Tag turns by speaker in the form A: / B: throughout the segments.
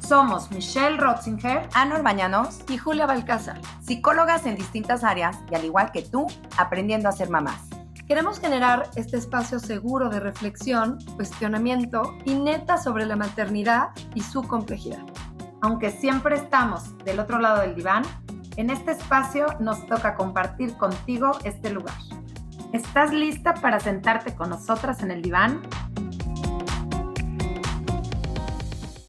A: Somos Michelle Rotzinger,
B: Ana Orbañanos
C: y Julia Balcázar,
B: psicólogas en distintas áreas y al igual que tú, aprendiendo a ser mamás.
C: Queremos generar este espacio seguro de reflexión, cuestionamiento y neta sobre la maternidad y su complejidad.
A: Aunque siempre estamos del otro lado del diván, en este espacio nos toca compartir contigo este lugar. ¿Estás lista para sentarte con nosotras en el diván?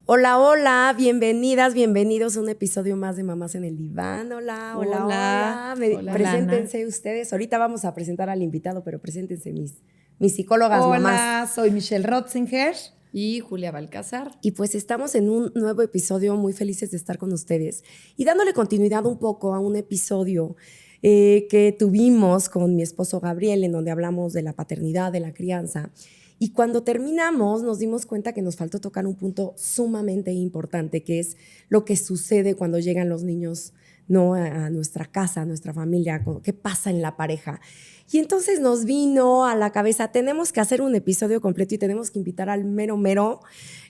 D: Hola, hola, bienvenidas, bienvenidos a un episodio más de Mamás en el Diván. Hola.
E: Hola,
D: Preséntense Lana. Ustedes. Ahorita vamos a presentar al invitado, pero preséntense mis psicólogas mamás.
E: Hola, soy Michelle Rotzinger y Julia Balcázar.
D: Y pues estamos en un nuevo episodio, muy felices de estar con ustedes y dándole continuidad un poco a un episodio que tuvimos con mi esposo Gabriel, en donde hablamos de la paternidad, de la crianza. Y cuando terminamos nos dimos cuenta que nos faltó tocar un punto sumamente importante, que es lo que sucede cuando llegan los niños, ¿no?, a nuestra casa, a nuestra familia, qué pasa en la pareja. Y entonces nos vino a la cabeza, tenemos que hacer un episodio completo y tenemos que invitar al mero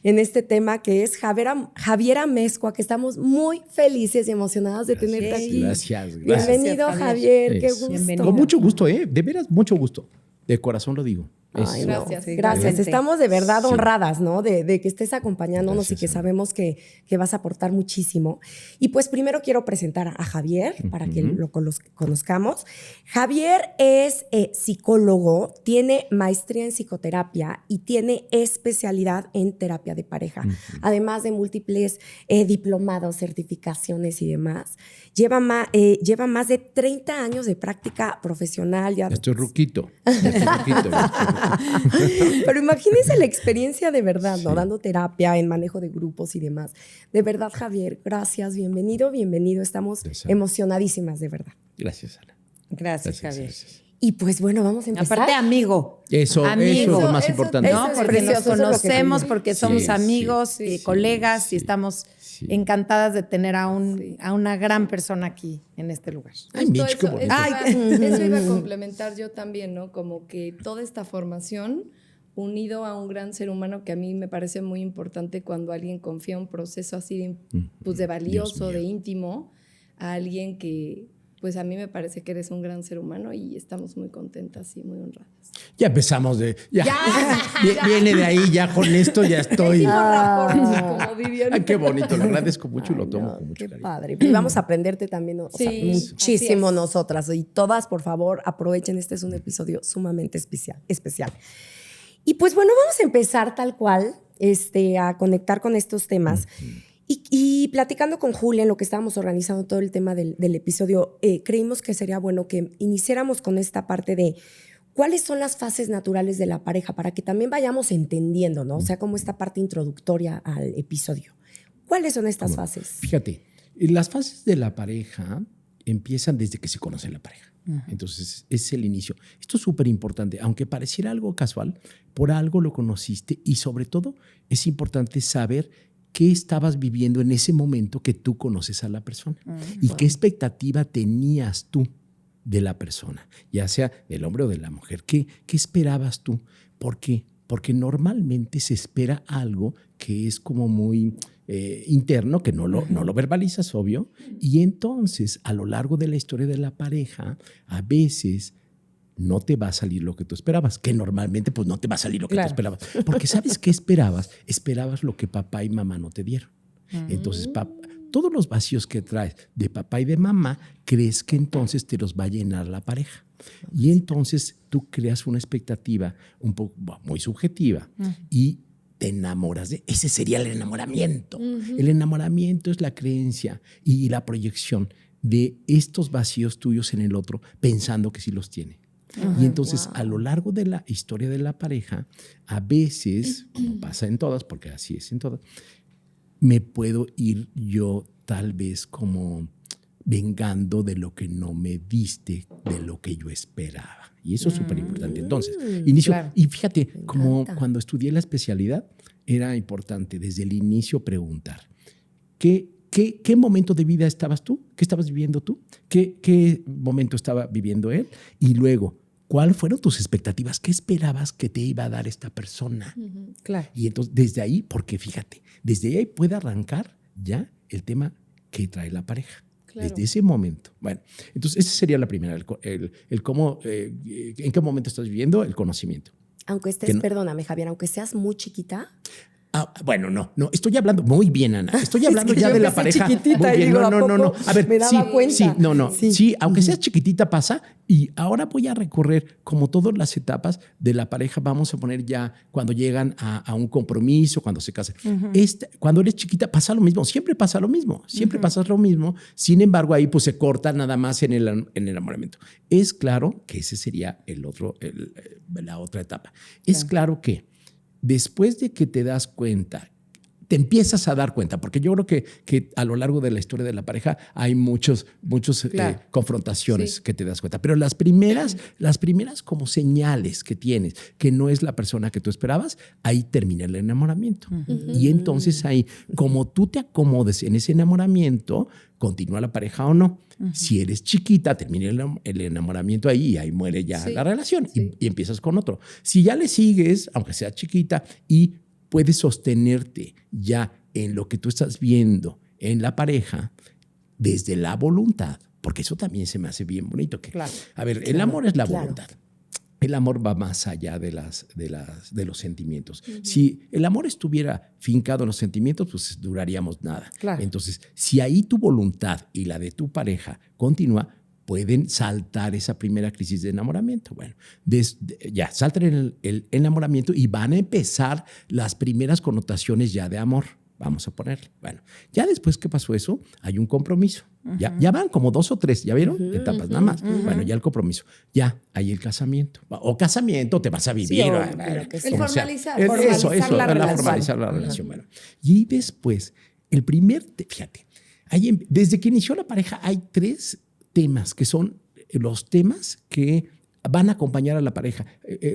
D: en este tema, que es Javier Mezcua, que estamos muy felices y emocionadas de tenerte aquí.
F: Gracias.
D: Bienvenido, Javier, qué gusto.
E: Bienvenido.
F: Con mucho gusto, de veras, mucho gusto. De corazón lo digo.
D: Ay, no.
E: Gracias.
D: Gracias. Estamos de verdad
F: Sí.
D: honradas, ¿no? De que estés acompañándonos.
F: Gracias,
D: y que sabemos que vas a aportar muchísimo. Y pues primero quiero presentar a Javier para que lo conozcamos. Javier es psicólogo, tiene maestría en psicoterapia y tiene especialidad en terapia de pareja, además de múltiples diplomados, certificaciones y demás. Lleva más de 30 años de práctica profesional. Ya
F: Estoy ruquito.
D: Pero imagínense la experiencia de verdad, ¿no?
F: Sí.
D: Dando terapia, en manejo de grupos y demás. De verdad, Javier, gracias, bienvenido. Estamos emocionadísimas, de verdad.
F: Gracias, Ana.
E: Gracias, Javier.
F: Gracias.
D: Y pues bueno, vamos a empezar.
E: Aparte, amigo.
F: Eso es lo más importante.
D: eso
E: No,
D: es
E: porque
D: precioso,
E: nos
D: eso es lo que
E: conocemos,
D: quería.
E: porque somos
F: Sí,
E: amigos,
F: sí,
E: colegas,
F: sí,
E: y estamos
F: sí.
E: encantadas de tener a una gran persona aquí en este lugar.
F: Ay, Mitch, qué bonito.
C: Eso iba a complementar yo también, ¿no? Como que toda esta formación unido a un gran ser humano, que a mí me parece muy importante cuando alguien confía un proceso así pues de valioso, de íntimo, a alguien que pues a mí me parece que eres un gran ser humano y estamos muy contentas y muy honradas.
F: Ya empezamos Viene de ahí, ya con esto ya estoy.
C: Como dirían.
F: Ay, qué bonito, lo agradezco mucho y lo tomo
D: No,
F: con mucho
D: qué
F: cariño.
D: padre. Y vamos a aprenderte también, o sea,
C: Sí,
D: muchísimo
C: así es.
D: nosotras. Y todas, por favor, aprovechen. Este es un episodio sumamente especial. Y pues bueno, vamos a empezar tal cual a conectar con estos temas. Y platicando con Julia en lo que estábamos organizando todo el tema del episodio, creímos que sería bueno que iniciáramos con esta parte de cuáles son las fases naturales de la pareja para que también vayamos entendiendo, ¿no? O sea, como esta parte introductoria al episodio. ¿Cuáles son estas fases?
F: Fíjate, las fases de la pareja empiezan desde que se conoce la pareja. Entonces, es el inicio. Esto es súper importante. Aunque pareciera algo casual, por algo lo conociste y sobre todo es importante saber qué estabas viviendo en ese momento que tú conoces a la persona y qué expectativa tenías tú de la persona, ya sea del hombre o de la mujer. ¿Qué esperabas tú? ¿Por qué? Porque normalmente se espera algo que es como muy interno, que no lo verbalizas, obvio, y entonces a lo largo de la historia de la pareja, a veces no te va a salir lo que tú esperabas, que normalmente pues no te va a salir lo que tú esperabas, porque ¿sabes qué esperabas? Esperabas lo que papá y mamá no te dieron. Entonces, todos los vacíos que traes de papá y de mamá, crees que entonces te los va a llenar la pareja. Y entonces tú creas una expectativa un poco muy subjetiva y te enamoras de... Ese sería el enamoramiento. El enamoramiento es la creencia y la proyección de estos vacíos tuyos en el otro, pensando que sí los tiene. Y entonces, a lo largo de la historia de la pareja, a veces, como pasa en todas, porque así es en todas, me puedo ir yo tal vez como vengando de lo que no me diste, de lo que yo esperaba. Y eso es súper importante. Entonces, inicio.
E: Claro.
F: Y fíjate, como cuando estudié la especialidad, era importante desde el inicio preguntar, ¿qué momento de vida estabas tú? ¿Qué estabas viviendo tú? ¿Qué momento estaba viviendo él? Y luego, ¿cuáles fueron tus expectativas? ¿Qué esperabas que te iba a dar esta persona?
E: Claro.
F: Y entonces, desde ahí, porque fíjate, desde ahí puede arrancar ya el tema que trae la pareja.
C: Claro.
F: Desde ese momento. Bueno, entonces esa sería la primera, el cómo, en qué momento estás viviendo, el conocimiento.
D: Aunque estés, perdóname, Javier, aunque seas muy chiquita.
F: Bueno, no, estoy hablando muy bien, Ana. Estoy hablando
D: que
F: ya
D: yo
F: de la
D: empecé
F: pareja.
D: chiquitita
F: Muy bien.
D: y digo,
F: No. A ver,
D: me daba cuenta.
F: Sí, aunque seas chiquitita pasa. Y ahora voy a recorrer, como todas las etapas de la pareja, vamos a poner ya cuando llegan a un compromiso, cuando se casan. Cuando eres chiquita pasa lo mismo, siempre pasa lo mismo, pasa lo mismo. Sin embargo, ahí pues se corta nada más en el enamoramiento. Es claro que ese sería la otra etapa. Es claro que después de que te das cuenta, te empiezas a dar cuenta, porque yo creo que a lo largo de la historia de la pareja hay muchos confrontaciones que te das cuenta. Pero las primeras como señales que tienes, que no es la persona que tú esperabas, ahí termina el enamoramiento. Y entonces ahí, como tú te acomodes en ese enamoramiento, continúa la pareja o no. Si eres chiquita, termina el enamoramiento ahí y ahí muere ya la relación y empiezas con otro. Si ya le sigues, aunque sea chiquita, y puedes sostenerte ya en lo que tú estás viendo en la pareja desde la voluntad, porque eso también se me hace bien bonito. A ver, el amor es la voluntad. El amor va más allá de los sentimientos. Si el amor estuviera fincado en los sentimientos, pues duraríamos nada. Entonces, si ahí tu voluntad y la de tu pareja continúa, pueden saltar esa primera crisis de enamoramiento. Bueno, ya saltan el enamoramiento y van a empezar las primeras connotaciones ya de amor. Vamos a ponerle. Bueno, ya después que pasó eso, hay un compromiso. Ya van como 2 o 3, ¿ya vieron? Etapas nada más. Bueno, ya el compromiso. Ya hay el casamiento. O casamiento, te vas a vivir.
C: El formalizar.
F: Formalizar la relación. Bueno, y después, fíjate, desde que inició la pareja hay 3 temas que son los temas que van a acompañar a la pareja.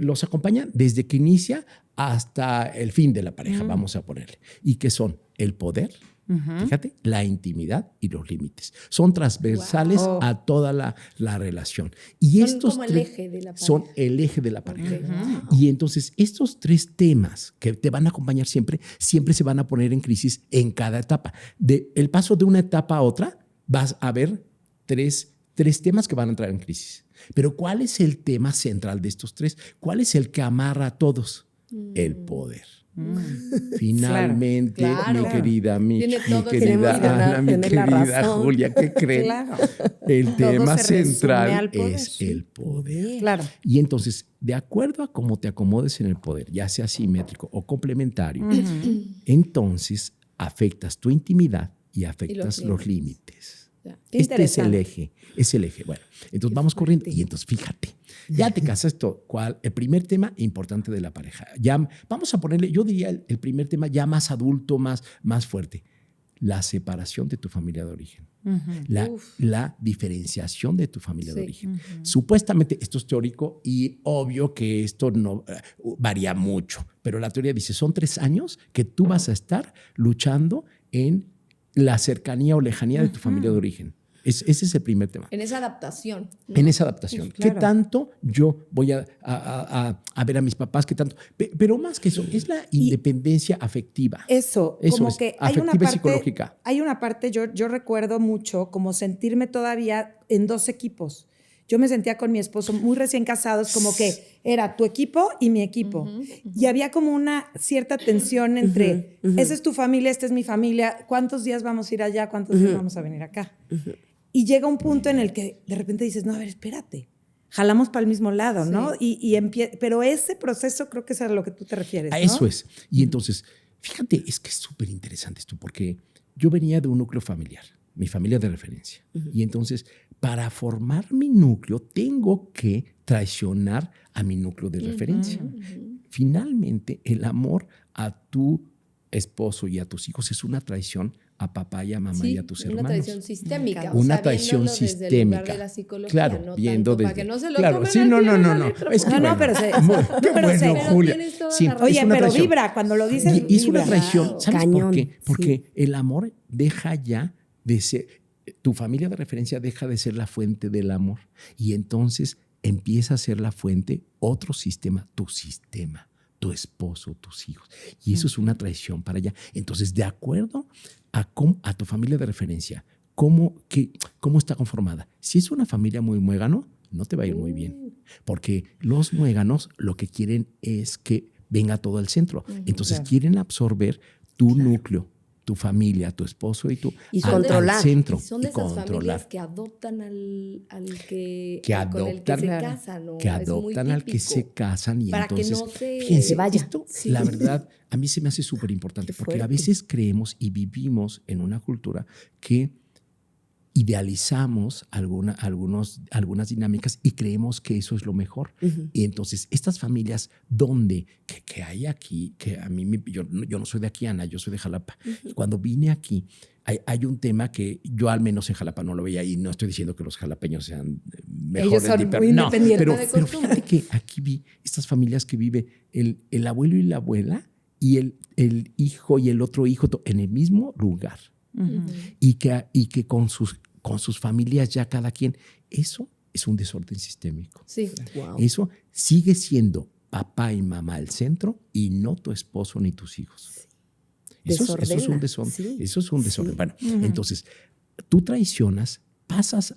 F: Los acompañan desde que inicia hasta el fin de la pareja, vamos a ponerle. Y que son el poder, fíjate, la intimidad y los límites. Son transversales a toda la relación. Y son estos
C: como el eje de la pareja.
F: Son el eje de la pareja. Y entonces estos 3 temas que te van a acompañar siempre se van a poner en crisis en cada etapa. El paso de una etapa a otra, vas a ver 3 temas que van a entrar en crisis. Pero ¿cuál es el tema central de estos 3? ¿Cuál es el que amarra a todos? El poder. Finalmente, mi querida Mitch, mi querida Ana, mi querida Julia, ¿qué creen? El tema central es el poder. Y entonces, de acuerdo a cómo te acomodes en el poder, ya sea simétrico o complementario, entonces afectas tu intimidad y afectas los límites. Este es el eje. Bueno, entonces vamos corriendo. Y entonces fíjate, ya te casas el primer tema importante de la pareja. Ya vamos a ponerle, yo diría el primer tema ya más adulto, más fuerte. La separación de tu familia de origen. La diferenciación de tu familia de origen. Supuestamente esto es teórico y obvio que esto no varía mucho, pero la teoría dice, son 3 años que tú vas a estar luchando en la cercanía o lejanía de tu familia de origen. Ese es el primer tema.
C: En esa adaptación.
F: ¿No? En esa adaptación. Claro. ¿Qué tanto yo voy a ver a mis papás? ¿Qué tanto? Pero más que eso, es la independencia afectiva.
E: Eso como es, que hay una parte
F: psicológica.
E: Hay una parte, yo recuerdo mucho como sentirme todavía en 2 equipos. Yo me sentía con mi esposo muy recién casados, como que era tu equipo y mi equipo. Y había como una cierta tensión entre, esa es tu familia, esta es mi familia, ¿cuántos días vamos a ir allá? ¿Cuántos días vamos a venir acá? Y llega un punto en el que de repente dices, no, a ver, espérate, jalamos para el mismo lado, ¿no? Pero ese proceso creo que es a lo que tú te refieres, ¿no?
F: A eso es. Y entonces, fíjate, es que es súper interesante esto, porque yo venía de un núcleo familiar, mi familia de referencia. Y entonces, para formar mi núcleo, tengo que traicionar a mi núcleo de referencia. Finalmente, el amor a tu esposo y a tus hijos es una traición a papá y a mamá y a tus hermanos.
C: Una traición sistémica.
F: Una traición sistémica. Desde el lugar
C: de la psicología,
F: claro,
C: no
F: viendo
C: tanto
F: desde,
C: para que no se lo
F: claro,
C: tomen
F: sí, no. Es que Julia.
E: Sí, oye, pero vibra, cuando lo dices,
F: y es una traición,
C: claro.
F: ¿sabes por qué? Porque el amor deja ya de ser, tu familia de referencia deja de ser la fuente del amor y entonces empieza a ser la fuente otro sistema, tu esposo, tus hijos. Y eso es una traición para allá. Entonces, de acuerdo a tu familia de referencia, ¿cómo está conformada? Si es una familia muy muégano, no te va a ir muy bien. Porque los muéganos lo que quieren es que venga todo al centro. Entonces, quieren absorber tu núcleo, tu familia, tu esposo y tú
D: controlar.
F: al centro.
C: Y son de esas familias que adoptan con el que se casan, ¿no?
F: Que adoptan al que se casan y
C: para
F: entonces,
C: que no
F: fíjense,
D: se vaya.
F: esto,
C: Sí.
F: la verdad, a mí se me hace súper importante porque a veces creemos y vivimos en una cultura que idealizamos algunas dinámicas y creemos que eso es lo mejor. Y entonces estas familias que hay aquí, que a mí, yo no soy de aquí, Ana, yo soy de Jalapa. Cuando vine aquí, hay un tema que yo al menos en Jalapa no lo veía y no estoy diciendo que los jalapeños sean mejores.
E: Ellos son muy independientes.
F: Pero fíjate que aquí vi estas familias que vive el abuelo y la abuela y el hijo y el otro hijo en el mismo lugar. Y que con sus familias ya cada quien, eso es un desorden sistémico.
C: Sí.
D: Wow.
F: Eso sigue siendo papá y mamá el centro y no tu esposo ni tus hijos. Eso es un desorden.
D: Sí.
F: Eso es un desorden.
D: Sí.
F: Bueno, entonces tú traicionas, pasas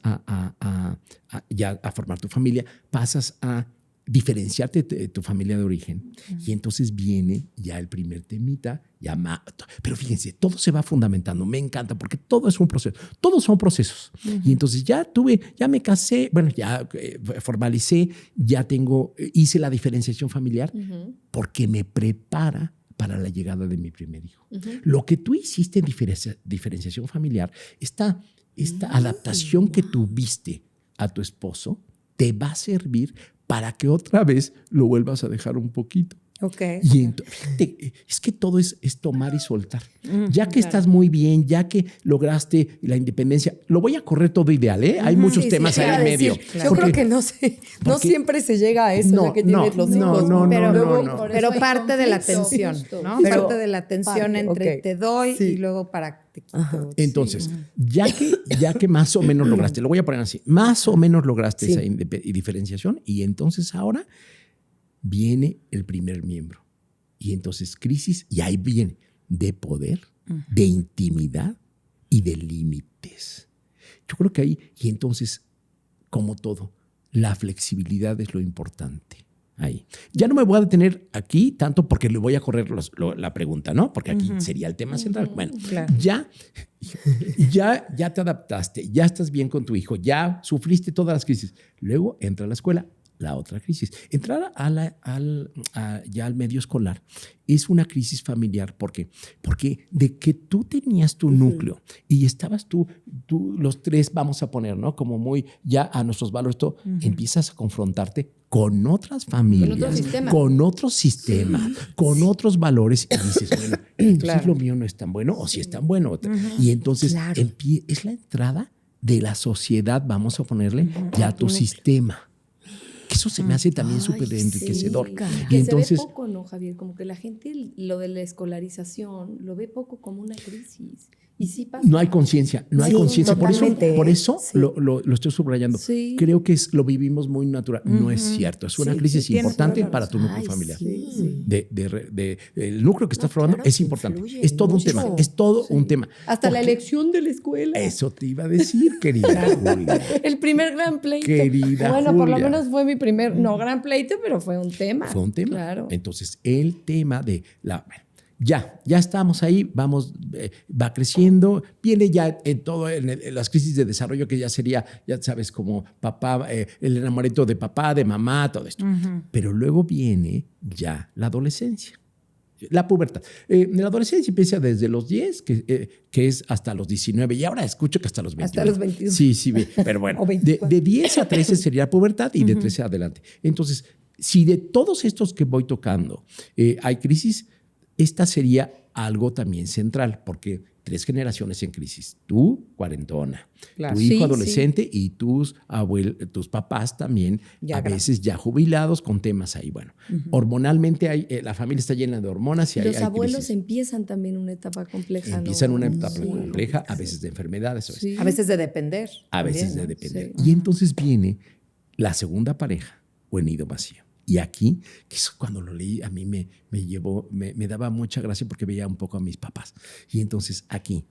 F: ya a formar tu familia, pasas a diferenciarte de tu familia de origen y entonces viene ya el primer temita, pero fíjense, todo se va fundamentando, me encanta porque todo es un proceso, todos son procesos y entonces ya me casé, bueno, ya formalicé, ya hice la diferenciación familiar porque me prepara para la llegada de mi primer hijo. Lo que tú hiciste en diferenciación familiar, esta adaptación que tuviste a tu esposo, te va a servir para que otra vez lo vuelvas a dejar un poquito.
E: Okay.
F: Y fíjate, es que todo es tomar y soltar. Ya que estás muy bien, ya que lograste la independencia, lo voy a correr todo ideal, ¿eh? Hay muchos temas ahí en medio.
D: Yo creo que no siempre se llega a eso, que tienes los hijos.
E: Pero parte de la tensión, ¿no?
D: Pero
E: parte de la tensión entre te doy y luego para te quito.
F: Entonces, ya que más o menos lograste, lo voy a poner así, más o menos lograste esa diferenciación y entonces ahora viene el primer miembro. Y entonces crisis, y ahí viene de poder, de intimidad y de límites. Yo creo que ahí, y entonces, como todo, la flexibilidad es lo importante. Ahí. Ya no me voy a detener aquí tanto porque le voy a correr la pregunta, ¿no? Porque aquí sería el tema central. Bueno, ya te adaptaste, ya estás bien con tu hijo, ya sufriste todas las crisis. Luego entra a la escuela. La otra crisis. Entrar ya al medio escolar es una crisis familiar. ¿Por qué? Porque de que tú tenías tu núcleo y estabas tú, los tres, vamos a poner, ¿no? Como muy ya a nuestros valores, todo, empiezas a confrontarte con otras familias, con otro sistema, con otros valores y dices, bueno, entonces lo mío no es tan bueno o si es tan bueno. Y entonces es la entrada de la sociedad, vamos a ponerle ya tu sistema. Eso se me hace también súper enriquecedor.
C: Y
F: entonces,
C: se ve poco, ¿no, Javier? Como que la gente lo de la escolarización lo ve poco como una crisis. Y sí pasa.
F: No hay conciencia, no hay conciencia. Por eso lo estoy subrayando.
C: Sí.
F: Creo que lo vivimos muy natural. No es cierto. Es una crisis importante para tu núcleo familiar. El núcleo que estás formando es importante. Es todo un tema. Es todo un tema.
C: Hasta la elección de la escuela.
F: Eso te iba a decir, querida Julia.
C: El primer gran pleito.
F: Querida
C: bueno,
F: Julia.
C: por lo menos fue mi primer, no gran pleito, pero fue un tema.
F: Fue un tema.
C: Claro.
F: Entonces, el tema de ya estamos ahí, va creciendo, viene ya en las crisis de desarrollo que ya sería, ya sabes, como papá, el enamoramiento de papá, de mamá, todo esto. Pero luego viene ya la adolescencia, la pubertad. La adolescencia empieza desde los 10, que es hasta los 19, y ahora escucho que hasta los 21.
E: Hasta los 21.
F: Sí, pero bueno, de 10 a 13 sería pubertad y de 13 adelante. Entonces, si de todos estos que voy tocando hay crisis, esta sería algo también central, porque 3 generaciones en crisis. Tú, cuarentona, tu hijo adolescente y tus papás también, ya veces ya jubilados con temas ahí. Bueno, hormonalmente la familia está llena de hormonas y
C: los
F: hay
C: abuelos
F: crisis.
C: empiezan también una etapa compleja.
F: Empiezan una etapa compleja, a veces de enfermedades.
E: A veces de depender.
F: A veces de depender. Y entonces viene la segunda pareja o el nido vacío. Y aquí, que eso cuando lo leí, a mí me daba mucha gracia porque veía un poco a mis papás. Y entonces aquí,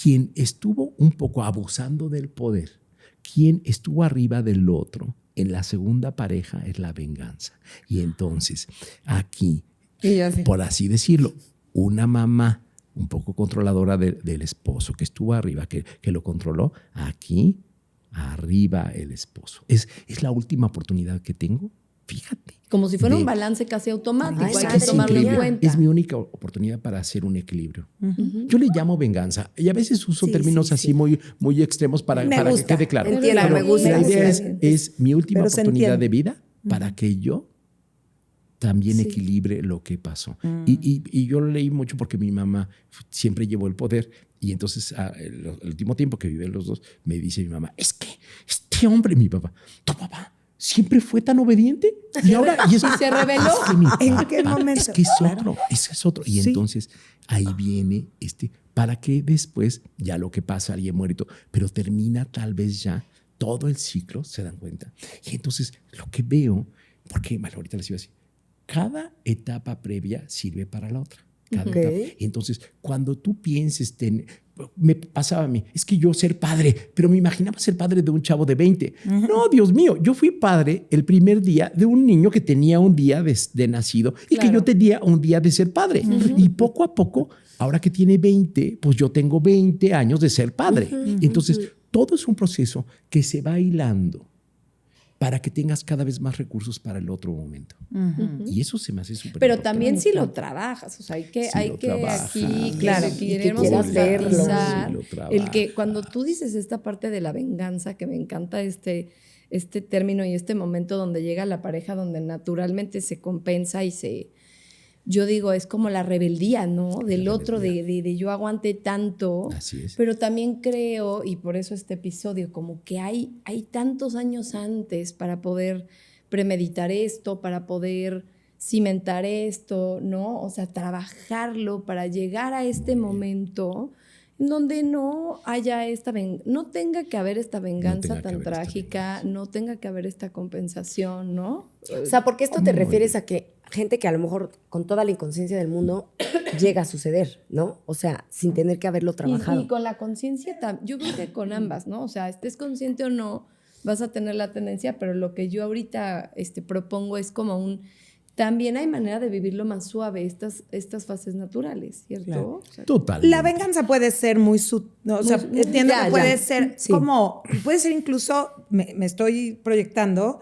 F: quien estuvo un poco abusando del poder, quien estuvo arriba del otro, en la segunda pareja es la venganza. Y entonces aquí, por así decirlo, una mamá un poco controladora del esposo que estuvo arriba, que lo controló, aquí arriba el esposo. Es la última oportunidad que tengo. Fíjate.
C: Como si fuera un balance casi automático,
D: Ay,
C: hay
D: madre
C: que tomarlo en
D: mía.
C: cuenta.
F: Es mi única oportunidad para hacer un equilibrio. Yo le llamo venganza y a veces uso
D: Sí,
F: términos
D: sí,
F: así
D: sí.
F: muy extremos para
E: Me
F: que
E: gusta.
F: quede claro.
D: Entiendo,
F: Pero
D: me gusta.
F: la idea
C: Sí.
F: es mi última
E: Pero se
F: oportunidad
E: entiende.
F: de vida para que yo también
D: Sí.
F: equilibre lo que pasó. Y yo lo leí mucho porque mi mamá siempre llevó el poder y entonces el último tiempo que viven los dos me dice mi mamá, es que este hombre, mi papá, tu papá siempre fue tan obediente y ahora
C: ¿Y se reveló?
F: es que mi
E: ¿En
F: papá,
E: qué momento?
F: es que es
E: Claro.
F: otro, ese es otro. Y
E: Sí.
F: entonces ahí viene para que después ya lo que pasa, alguien muere y todo, pero termina tal vez ya todo el ciclo, ¿se dan cuenta? Y entonces lo que veo, porque bueno, ahorita les iba a decir, cada etapa previa sirve para la otra. Cada
D: Ok.
F: etapa. Entonces, cuando tú pienses, me pasaba a mí, es que yo ser padre, pero me imaginaba ser padre de un chavo de 20. No, Dios mío, yo fui padre el primer día de un niño que tenía un día de nacido y que
C: Claro.
F: yo tenía un día de ser padre. Y poco a poco, ahora que tiene 20, pues yo tengo 20 años de ser padre. Entonces, todo es un proceso que se va hilando para que tengas cada vez más recursos para el otro momento. Y eso se me hace súper
C: Pero
F: importante.
C: también si lo trabajas, o sea, hay que,
F: Si
C: hay
F: lo
C: que
F: trabajas.
C: aquí,
E: Claro,
C: que
D: y que
C: queremos
D: quieras verlo.
C: enfatizar
F: Si lo
C: el que
F: trabajas.
C: cuando tú dices esta parte de la venganza, que me encanta este término y este momento donde llega la pareja, donde naturalmente se compensa y yo digo, es como la rebeldía, ¿no? Del otro, de yo aguante tanto.
F: Así es.
C: Pero también creo, y por eso este episodio, como que hay tantos años antes para poder premeditar esto, para poder cimentar esto, ¿no? O sea, trabajarlo para llegar a este momento en donde no haya no tenga que haber esta venganza
F: tenga que
C: tan
F: haber esta
C: trágica,
F: venganza.
C: no tenga que haber esta compensación, ¿no?
D: O sea, porque esto te
F: Muy
D: refieres
F: bien.
D: a que gente que a lo mejor con toda la inconsciencia del mundo llega a suceder, ¿no? O sea, sin tener que haberlo trabajado.
C: Y con la conciencia, yo creo que con ambas, ¿no? O sea, estés consciente o no, vas a tener la tendencia, pero lo que yo ahorita propongo es como también hay manera de vivirlo más suave, estas fases naturales, ¿cierto?
E: Claro.
C: O sea,
F: Totalmente.
E: La venganza puede ser muy no, o sea,
C: Muy-
E: entiendo
D: ya,
E: que puede
D: ya.
E: ser
D: Sí.
E: como, puede ser incluso, me estoy proyectando,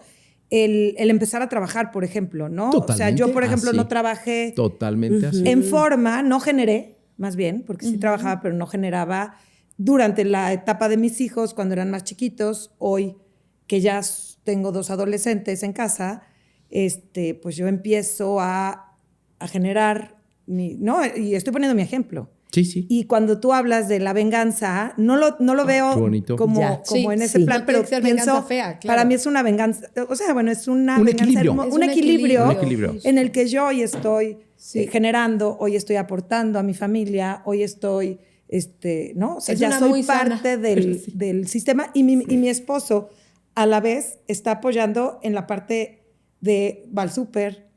E: el empezar a trabajar, por ejemplo, ¿no? O sea, yo,
F: Totalmente.
E: por ejemplo,
F: Así.
E: no trabajé
F: Totalmente así.
E: en forma, no generé, más bien, porque sí trabajaba, pero no generaba durante la etapa de mis hijos, cuando eran más chiquitos. Hoy, que ya tengo 2 adolescentes en casa, pues yo empiezo a generar, ¿no? Y estoy poniendo mi ejemplo.
F: Sí, sí.
E: Y cuando tú hablas de la venganza, no lo veo
F: Qué bonito.
E: como,
D: Ya.
E: como
C: Sí,
E: en ese
D: sí.
E: plan,
C: No
E: pero
C: tiene que ser
E: pienso,
C: venganza fea, claro.
E: para mí es una venganza, o sea, bueno, es una
F: Un
E: venganza
F: equilibrio.
E: hermo-
C: Es
E: un
C: un
E: equilibrio,
F: Un equilibrio.
E: en el que yo hoy estoy
C: Sí.
E: generando, hoy estoy aportando a mi familia, hoy estoy, ¿no? O sea,
C: Es
E: ya
C: una
E: soy
C: muy sana,
E: parte
C: pero sí.
E: del sistema y mi esposo a la vez está apoyando en la parte de va al súper,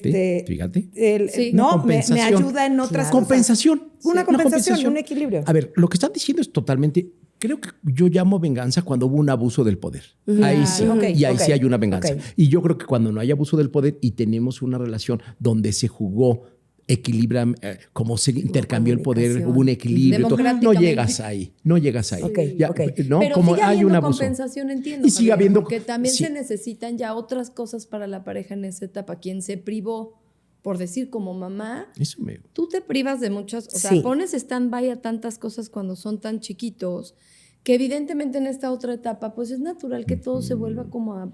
F: Fíjate.
C: Sí.
E: no,
F: Una
E: me
F: compensación.
E: ayuda en otras
D: Claro.
E: cosas.
F: Compensación.
E: Una compensación, un equilibrio.
F: A ver, lo que están diciendo es totalmente. Creo que yo llamo venganza cuando hubo un abuso del poder. Ahí sí.
E: Ok,
F: Y ahí
D: ok,
F: sí hay una venganza.
D: ok.
F: Y yo creo que cuando no hay abuso del poder y tenemos una relación donde se jugó, equilibra, como se intercambió el poder,
D: comunicación.
F: hubo un equilibrio. No
C: Democráticamente.
F: llegas ahí. No llegas ahí.
D: Ok,
F: Ya,
D: ok.
F: ¿no?
C: Pero
F: Como
C: sigue
F: hay
C: habiendo
F: un abuso.
C: compensación, entiendo.
F: Y sigue
C: Javier,
F: habiendo-
C: porque también
F: sí.
C: se necesitan ya otras cosas para la pareja en esa etapa. Quien se privó, por decir como mamá,
F: Eso me.
C: tú te privas de muchas, o sea,
D: Sí.
C: pones stand-by a tantas cosas cuando son tan chiquitos, que evidentemente en esta otra etapa, pues es natural que todo se vuelva como a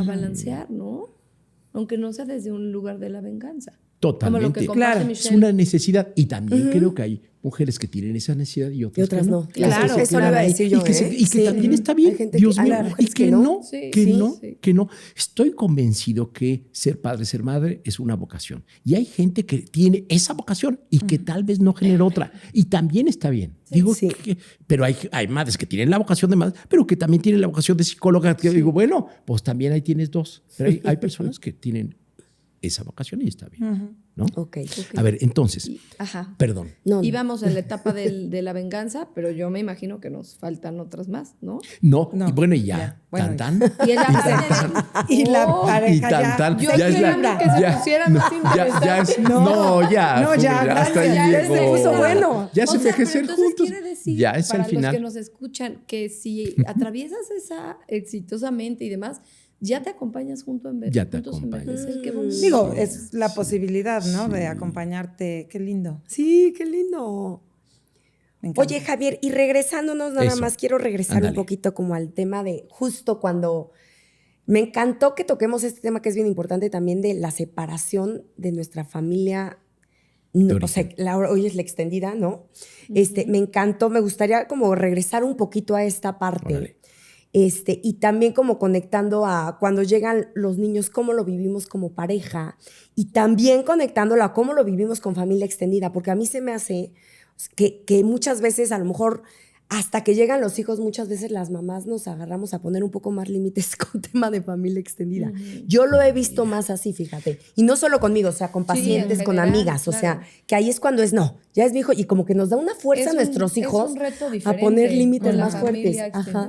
C: balancear, ¿no? Aunque no sea desde un lugar de la venganza.
F: Totalmente.
C: Como lo que comparte
E: Claro,
F: Es
C: Michelle.
F: una necesidad. Y también creo que hay mujeres que tienen esa necesidad y otras,
D: no.
C: Claro,
D: eso lo iba a decir yo.
F: Y que, y que también está bien.
D: Hay gente
F: Dios
D: hay
F: mío. Y
D: mujeres
F: que no,
C: Sí,
F: que
C: sí,
F: no,
C: sí.
F: que no. Estoy convencido que ser padre, ser madre es una vocación. Y hay gente que tiene esa vocación y que tal vez no genera otra. Y también está bien. Digo,
D: Sí.
F: pero hay madres que tienen la vocación de madre, pero que también tienen la vocación de psicóloga. Que digo, bueno, pues también ahí tienes dos. Pero hay personas que tienen esa vocación y está bien. ¿No?
D: Ok.
F: A ver, entonces,
C: Ajá.
F: perdón.
D: No,
C: Íbamos en la etapa de la venganza, pero yo me imagino que nos faltan otras más, ¿no?
F: No,
E: No,
F: y bueno, y ya.
E: ya, bueno,
F: Tan, tan.
C: Y ella
E: Y la
C: Oh,
F: Y
E: pareja
F: tan,
E: ya.
F: tan.
C: Yo
F: ya es
C: esperando
F: la,
C: que se
F: ya,
C: pusiera
F: no,
C: más interesante.
F: ya es,
E: No,
F: no, ya.
E: no, ya,
F: joven, hasta ahí
E: gracias, ya se
F: llegó.
E: puso bueno.
F: Ya
C: O
F: se
C: sea,
F: envejecer
C: pero entonces
F: juntos.
C: quiere decir,
F: Ya es
C: para
F: al final.
C: los que nos escuchan, que si atraviesas esa exitosamente y demás, ya te acompañas
F: Ya te
C: juntos a
F: acompañas.
C: envejecer. Qué bonito.
E: Digo, es la posibilidad, ¿no? De acompañarte. Qué lindo.
D: Sí, qué lindo.
E: Me encanta.
D: Oye, Javier, y regresándonos nada
F: Eso.
D: más, quiero regresar
F: Ándale.
D: un poquito como al tema de justo cuando me encantó que toquemos este tema que es bien importante también de la separación de nuestra familia. No, o sea, hoy es la extendida, ¿no? Me encantó, me gustaría como regresar un poquito a esta parte.
F: Órale.
D: Y también como conectando a cuando llegan los niños, cómo lo vivimos como pareja y también conectándolo a cómo lo vivimos con familia extendida, porque a mí se me hace que muchas veces a lo mejor hasta que llegan los hijos, muchas veces las mamás nos agarramos a poner un poco más límites con tema de familia extendida. Yo lo he visto más así, fíjate. Y no solo conmigo, o sea, con pacientes,
C: en
D: con
C: general,
D: amigas. O sea,
C: claro.
D: que ahí es cuando es, no, ya es mi hijo. Y como que nos da una fuerza a nuestros hijos
C: es un reto
D: a
C: diferente
D: poner límites
C: con la
D: más fuertes.
C: familia
D: Ajá.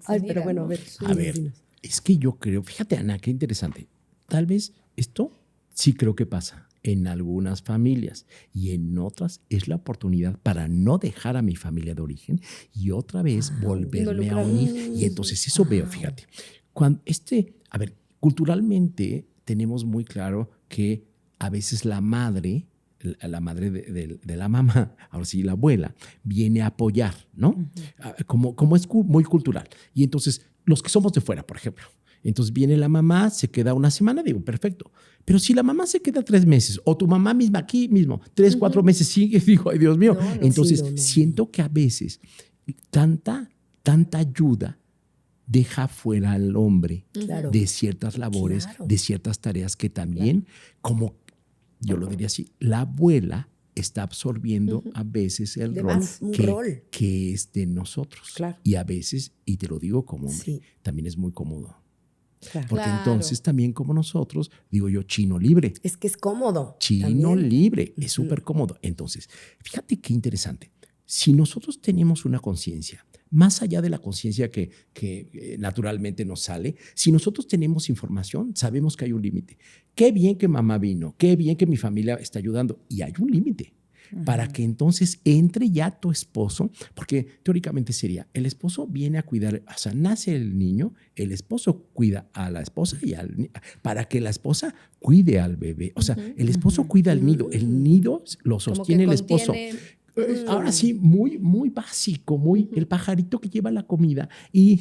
D: Ay, pero bueno, a ver.
F: A ver, es que yo creo, fíjate, Ana, qué interesante. Tal vez esto sí creo que pasa en algunas familias y en otras es la oportunidad para no dejar a mi familia de origen y otra vez volverme a unir. Y entonces eso veo, fíjate. Cuando a ver, culturalmente tenemos muy claro que a veces la madre de la mamá, ahora sí la abuela, viene a apoyar, ¿no? Como es muy cultural. Y entonces, los que somos de fuera, por ejemplo, entonces viene la mamá, se queda una semana, digo, perfecto. Pero si la mamá se queda 3 meses, o tu mamá misma aquí mismo, 3, 4 meses sigue, digo, ay Dios mío. Entonces, siento que a veces tanta ayuda deja fuera al hombre de ciertas labores, de ciertas tareas que también, como yo lo diría así, la abuela está absorbiendo a veces el rol que es de nosotros.
D: Claro.
F: Y a veces, y te lo digo como hombre,
D: Sí.
F: también es muy cómodo.
D: Claro.
F: Porque
C: Claro.
F: entonces también como nosotros, digo yo, chino libre.
D: Es que es cómodo.
F: Chino
D: también.
F: libre, es súper cómodo. Entonces, fíjate qué interesante. Si nosotros tenemos una conciencia, más allá de la conciencia que naturalmente nos sale, si nosotros tenemos información, sabemos que hay un límite. Qué bien que mamá vino, qué bien que mi familia está ayudando. Y hay un límite. Para que entonces entre ya tu esposo, porque teóricamente sería, el esposo viene a cuidar, o sea, nace el niño, el esposo cuida a la esposa para que la esposa cuide al bebé. O sea, el esposo cuida al nido, el nido lo sostiene el esposo. Ahora sí, muy, muy básico, muy el pajarito que lleva la comida y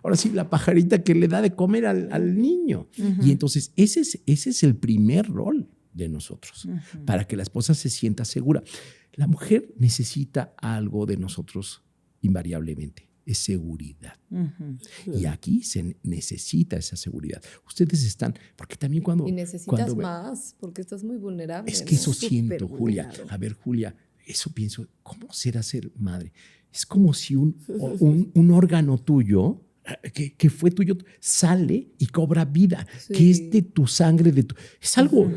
F: ahora sí la pajarita que le da de comer al niño. Y entonces ese es el primer rol de nosotros, para que la esposa se sienta segura. La mujer necesita algo de nosotros invariablemente, es seguridad. Y aquí se necesita esa seguridad. Ustedes están, porque también
C: Y necesitas más, porque estás muy vulnerable.
F: es que
C: ¿no?
F: eso siento, Julia.
D: vulnerable.
F: A ver, Julia, eso pienso, ¿cómo será ser madre? Es como si un órgano tuyo, que fue tuyo, sale y cobra vida, que es de tu sangre, es algo,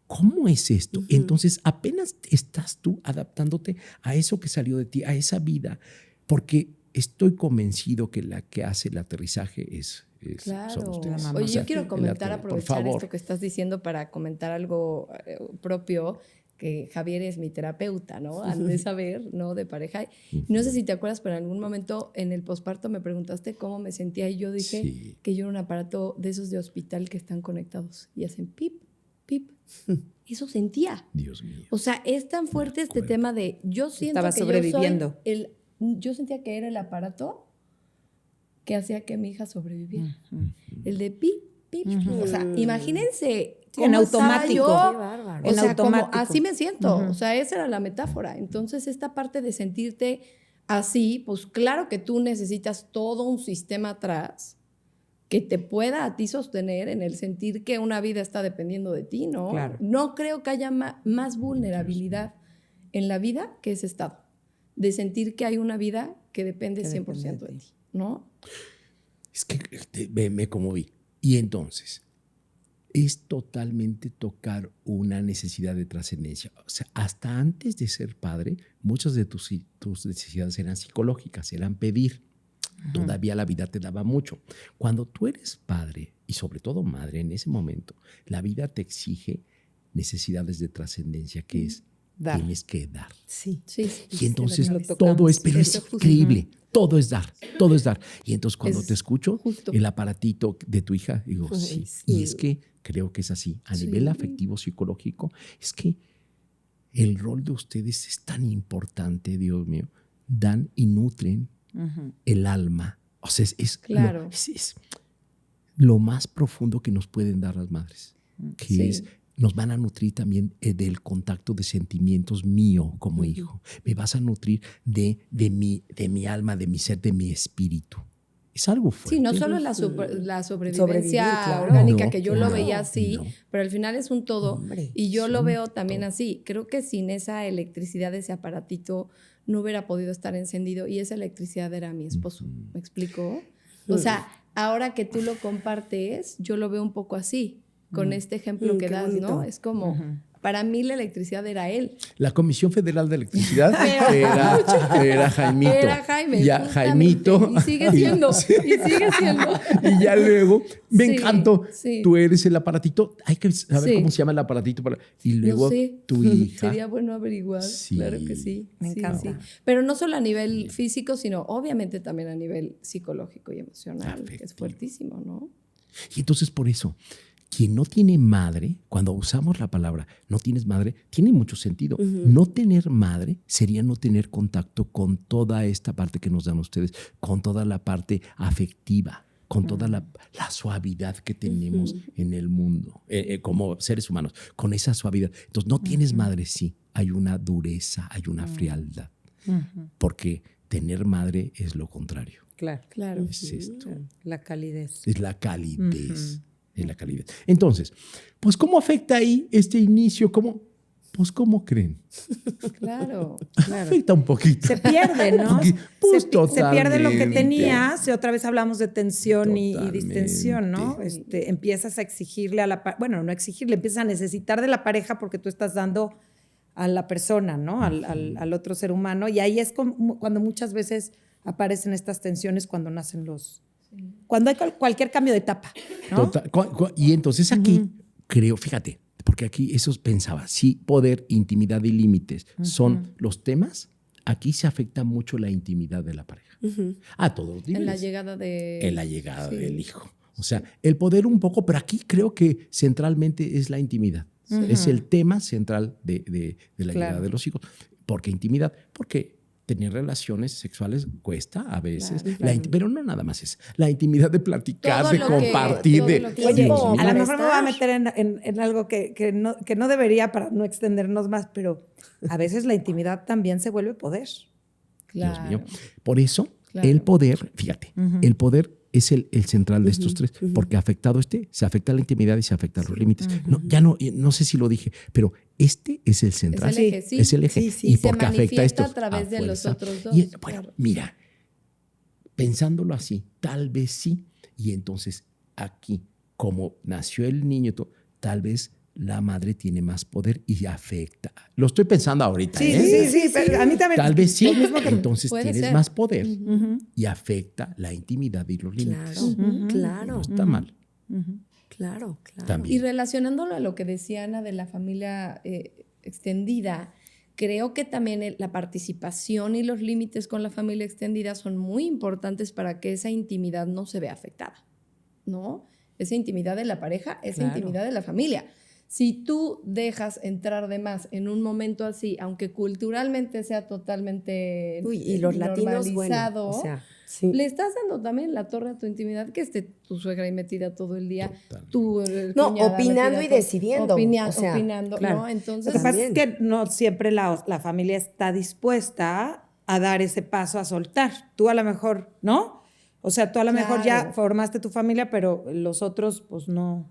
F: ¿cómo es esto? Entonces apenas estás tú adaptándote a eso que salió de ti, a esa vida, porque estoy convencido que la que hace el aterrizaje
C: Claro.
F: son ustedes.
C: Oye,
F: O sea,
C: yo quiero comentar,
F: por
C: aprovechar
F: favor.
C: esto que estás diciendo para comentar algo propio, que Javier es mi terapeuta, ¿no? Al de saber, ¿no? De pareja. No sé si te acuerdas, pero en algún momento en el posparto me preguntaste cómo me sentía y yo dije que yo era un aparato de esos de hospital que están conectados y hacen pip, pip. Eso sentía.
F: Dios mío.
C: O sea, es tan fuerte este tema de yo siento
E: Estaba
C: que
E: sobreviviendo.
C: yo sentía que era el aparato que hacía que mi hija sobreviviera. El de pip, pip, compartir. O sea, imagínense
E: Sí, en
C: cómo estaba
E: automático.
C: yo.
D: Qué bárbaro.
C: O
E: En
C: sea, como
E: automático.
C: así me siento. O sea, esa era la metáfora. Entonces, esta parte de sentirte así, pues claro que tú necesitas todo un sistema atrás que te pueda a ti sostener en el sentir que una vida está dependiendo de ti, ¿no?
E: Claro.
C: No creo que haya más vulnerabilidad en la vida que ese estado, de sentir que hay una vida que depende
E: Que
C: 100%
E: depende
C: de
E: de
C: ti, ¿no?
F: Es que me conmoví. Y entonces, es totalmente tocar una necesidad de trascendencia. O sea, hasta antes de ser padre, muchas de tus necesidades eran psicológicas, eran pedir. Todavía la vida te daba mucho. Cuando tú eres padre, y sobre todo madre en ese momento, la vida te exige necesidades de trascendencia, que es,
E: Dar.
F: tienes que dar.
D: Sí.
C: Sí.
F: Y entonces
E: lo tocamos.
F: todo es, pero es
C: Eso justo.
F: increíble. Todo es dar, todo es dar. Y entonces cuando
C: Es
F: te escucho
C: justo.
F: el aparatito de tu hija, digo,
D: Ay,
F: sí.
D: sí.
F: Y es que creo que es así. A
C: Sí.
F: nivel afectivo, psicológico, es que el rol de ustedes es tan importante, Dios mío. Dan y nutren el alma. O sea,
C: Claro.
F: es lo más profundo que nos pueden dar las madres. Que
C: Sí.
F: es, nos van a nutrir también del contacto de sentimientos mío como hijo. Me vas a nutrir de mi alma, de mi ser, de mi espíritu. Es algo fuerte.
C: Sí, no solo la
D: Sobrevivir,
C: sobrevivencia
D: claro.
C: orgánica,
F: No,
C: que yo lo
F: no,
C: veía así,
F: no.
C: pero al final es un todo.
D: Hombre,
C: Y yo
F: es
C: lo
F: un
C: veo también
F: todo.
C: así. Creo que sin esa electricidad, ese aparatito, no hubiera podido estar encendido. Y esa electricidad era mi esposo. ¿Me explico? O sea, ahora que tú lo compartes, yo lo veo un poco así, con este ejemplo que
D: qué
C: das, ¿no?
D: bonito.
C: Es como, para mí la electricidad era él.
F: La Comisión Federal de Electricidad era Jaimito.
C: Era Jaime.
F: Ya,
C: justamente.
F: Jaimito.
C: Y sigue siendo.
F: Sí.
C: Y sigue siendo.
F: Y ya luego, me
C: Sí,
F: encantó.
C: sí.
F: Tú eres el aparatito. Hay que saber
C: Sí.
F: cómo se llama el aparatito. Y luego
C: No sé.
F: tu hija.
C: Sería bueno averiguar.
F: Sí.
C: Claro que sí.
E: Me
C: Sí,
E: encanta.
C: sí. Pero no solo a nivel físico, sino obviamente también a nivel psicológico y emocional, que es
F: Afectivo.
C: fuertísimo, ¿no?
F: Y entonces por eso, quien no tiene madre, cuando usamos la palabra no tienes madre, tiene mucho sentido. No tener madre sería no tener contacto con toda esta parte que nos dan ustedes, con toda la parte afectiva, con toda la suavidad que tenemos en el mundo, como seres humanos, con esa suavidad. Entonces, no tienes madre, sí, hay una dureza, hay una frialdad, porque tener madre es lo contrario,
E: Claro.
C: Claro.
F: es esto,
E: La calidez.
F: es la calidez. Es la calidez. Entonces, pues, ¿cómo afecta ahí este inicio? Pues, ¿cómo creen?
C: Claro.
F: Afecta un poquito.
E: Se pierde, ¿no?
F: Porque, pues,
E: se pierde lo que
F: totalmente.
E: tenías y otra vez hablamos de tensión y
F: Totalmente.
E: distensión, ¿no? Empiezas a exigirle a la pareja, bueno, no exigirle, empiezas a necesitar de la pareja porque tú estás dando a la persona, ¿no? Al otro ser humano. Y ahí es cuando muchas veces aparecen estas tensiones cuando nacen cuando hay cualquier cambio de etapa, ¿no?
F: Y entonces aquí creo, fíjate, porque aquí eso pensaba, sí, poder, intimidad y límites son los temas, aquí se afecta mucho la intimidad de la pareja. A todos los niveles.
C: En la llegada de...
F: En la llegada
C: Sí.
F: del hijo. O sea, el poder un poco, pero aquí creo que centralmente es la intimidad. Es el tema central de la llegada de los hijos. ¿Por qué intimidad? Porque tener relaciones sexuales cuesta a veces, pero no nada más es la intimidad de platicar,
C: Todo
F: de
C: lo que-
F: compartir.
C: todo
F: De,
C: lo que-
E: Oye,
D: Sí,
E: a
D: para
E: lo mejor me voy a
D: estar.
E: meter en algo que no debería para no extendernos más, pero a veces la intimidad también se vuelve poder.
F: Dios mío.
C: Claro.
F: Por eso,
C: Claro.
F: el poder, fíjate, el poder es el central de estos tres, porque afectado se afecta la intimidad y se afectan los límites. No sé si lo dije, pero este es el central.
C: Es el eje, sí.
F: Es el eje.
D: Sí, sí.
F: Y
C: Y se
F: porque afecta
C: manifiesta
F: esto.
C: a través de los
F: fuerza.
C: otros dos,
F: Y, bueno,
C: claro.
F: mira, pensándolo así, tal vez sí. Y entonces aquí, como nació el niño, tal vez la madre tiene más poder y afecta. Lo estoy pensando ahorita.
E: Sí, pero a mí también.
F: Tal vez sí.
E: lo mismo que-
F: Entonces
C: Puede
F: tienes
C: ser.
F: más poder y afecta la intimidad y los límites.
D: Claro, claro,
F: No está mal.
D: claro, claro.
F: También.
C: Y relacionándolo a lo que decía Ana de la familia extendida, creo que también la participación y los límites con la familia extendida son muy importantes para que esa intimidad no se vea afectada, ¿no? Esa intimidad de la pareja, esa
E: Claro.
C: intimidad de la familia. Si tú dejas entrar de más en un momento así, aunque culturalmente sea totalmente
D: Uy, y los latinos, bueno,
C: normalizado,
D: o sea, sí.
C: le estás dando también la torre a tu intimidad, que esté tu suegra ahí metida todo el día,
F: Totalmente.
C: tu
D: No,
C: cuñada
D: opinando
C: metida
D: y
C: todo-
D: decidiendo, o sea,
C: opinando,
E: claro.
C: ¿no? Entonces,
E: Lo que pasa es
D: También.
E: que no siempre la familia está dispuesta a dar ese paso, a soltar. Tú a lo mejor, ¿no? O sea, tú a lo mejor ya
C: Claro.
E: formaste tu familia, pero los otros, pues no.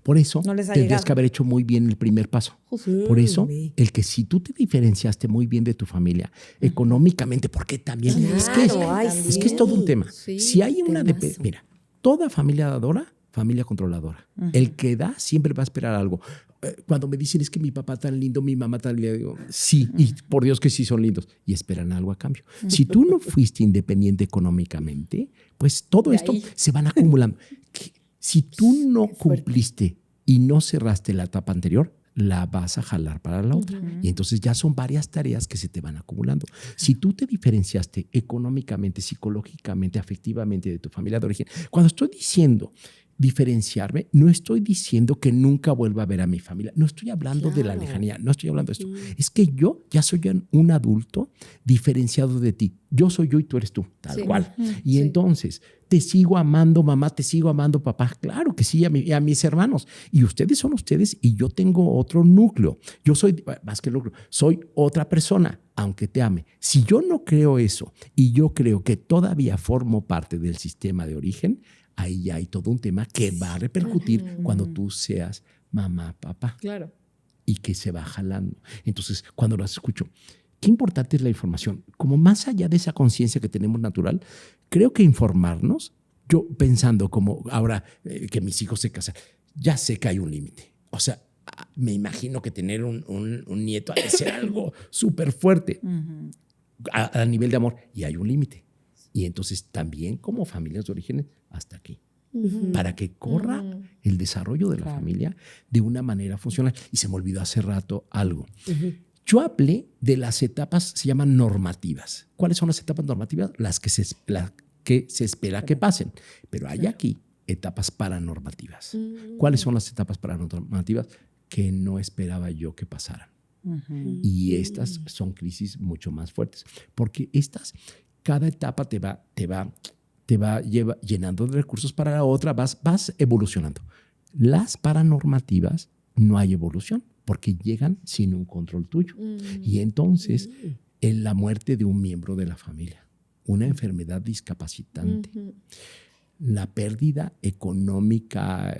F: Por eso
E: No les ha
F: tendrías
E: llegado.
F: que haber hecho muy bien el primer paso. Por eso,
D: Ve.
F: el que si tú te diferenciaste muy bien de tu familia, económicamente, porque también es que
D: Claro, ay,
F: es que es todo un tema.
C: Sí,
F: Si hay una
D: temazo.
F: mira, toda familia dadora, familia controladora. El que da siempre va a esperar algo. Cuando me dicen es que mi papá tan lindo, mi mamá tan linda, digo, sí, y por Dios que sí son lindos, y esperan algo a cambio. Si tú no fuiste independiente económicamente, pues todo
C: De
F: esto
C: ahí.
F: se van acumulando. Si tú no cumpliste y no cerraste la etapa anterior, la vas a jalar para la otra. Y entonces ya son varias tareas que se te van acumulando. Si tú te diferenciaste económicamente, psicológicamente, afectivamente de tu familia de origen, cuando estoy diciendo diferenciarme, no estoy diciendo que nunca vuelva a ver a mi familia, no estoy hablando de la
D: Claro.
F: lejanía, no estoy hablando de esto. Es que yo ya soy un adulto diferenciado de ti. Yo soy yo y tú eres tú, tal
C: Sí.
F: cual. Y
C: Sí.
F: entonces, te sigo amando, mamá, te sigo amando, papá. Claro que sí, y a mis hermanos. Y ustedes son ustedes y yo tengo otro núcleo. Yo soy, más que el núcleo, soy otra persona, aunque te ame. Si yo no creo eso y yo creo que todavía formo parte del sistema de origen, ahí ya hay todo un tema que va a repercutir cuando tú seas mamá, papá,
C: claro.
F: y que se va jalando. Entonces, cuando las escucho, qué importante es la información. Como más allá de esa conciencia que tenemos natural, creo que informarnos, yo pensando como ahora que mis hijos se casan, ya sé que hay un límite. O sea, me imagino que tener un nieto ha de ser algo súper fuerte a nivel de amor, y hay un límite. Y entonces también como familias de origen, hasta aquí. Para que corra el desarrollo de la familia de una manera funcional. Y se me olvidó hace rato algo. Yo hablé de las etapas, se llaman normativas. ¿Cuáles son las etapas normativas? Las que se espera que pasen. Pero hay aquí etapas paranormativas. ¿Cuáles son las etapas paranormativas? Que no esperaba yo que pasaran. Y estas son crisis mucho más fuertes. Porque cada etapa te va llenando de recursos para la otra, vas evolucionando. Las paranormativas no hay evolución porque llegan sin un control tuyo. Y entonces, en la muerte de un miembro de la familia, una enfermedad discapacitante, la pérdida económica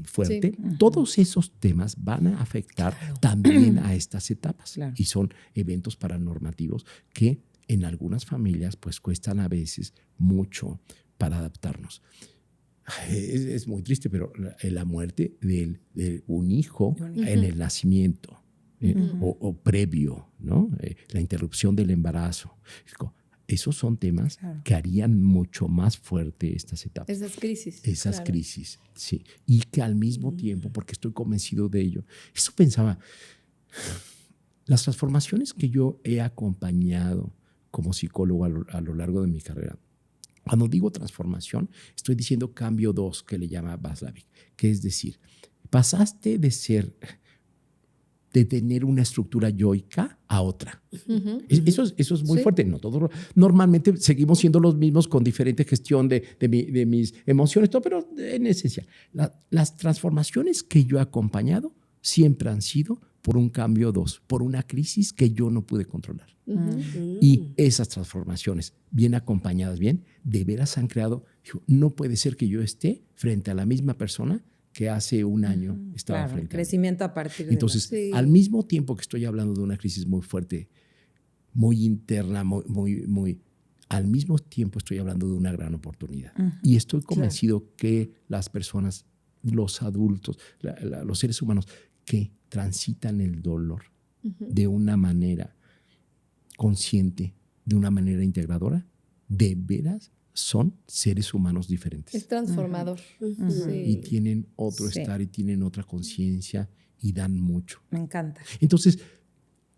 F: fuerte, todos esos temas van a afectar también a estas etapas.
E: Claro.
F: Y son eventos paranormativos que en algunas familias pues cuestan a veces mucho para adaptarnos. Es muy triste, pero la muerte de un hijo en el nacimiento o previo, ¿no? La interrupción del embarazo. Esos son temas que harían mucho más fuerte estas etapas.
C: Esas crisis.
F: Esas
C: claro.
F: crisis, sí. Y que al mismo tiempo, porque estoy convencido de ello, eso pensaba, las transformaciones que yo he acompañado como psicólogo a lo largo de mi carrera, cuando digo transformación, estoy diciendo cambio 2, que le llama Václavic, que es decir, pasaste de tener una estructura yoica a otra. Eso es muy fuerte. No todos, normalmente seguimos siendo los mismos con diferente gestión de mis emociones, todo, pero en esencia, las transformaciones que yo he acompañado siempre han sido por un cambio 2, por una crisis que yo no pude controlar. Y esas transformaciones, bien acompañadas, de veras han creado, no puede ser que yo esté frente a la misma persona que hace un año estaba frente a mí.
E: Crecimiento a partir de
F: Entonces, al mismo tiempo que estoy hablando de una crisis muy fuerte, muy interna, al mismo tiempo estoy hablando de una gran oportunidad. Y estoy convencido que las personas, los adultos, los seres humanos que transitan el dolor de una manera consciente, de una manera integradora, de veras son seres humanos diferentes.
C: Es transformador. Sí.
F: Y tienen otro estar y tienen otra conciencia y dan mucho.
E: Me encanta.
F: Entonces,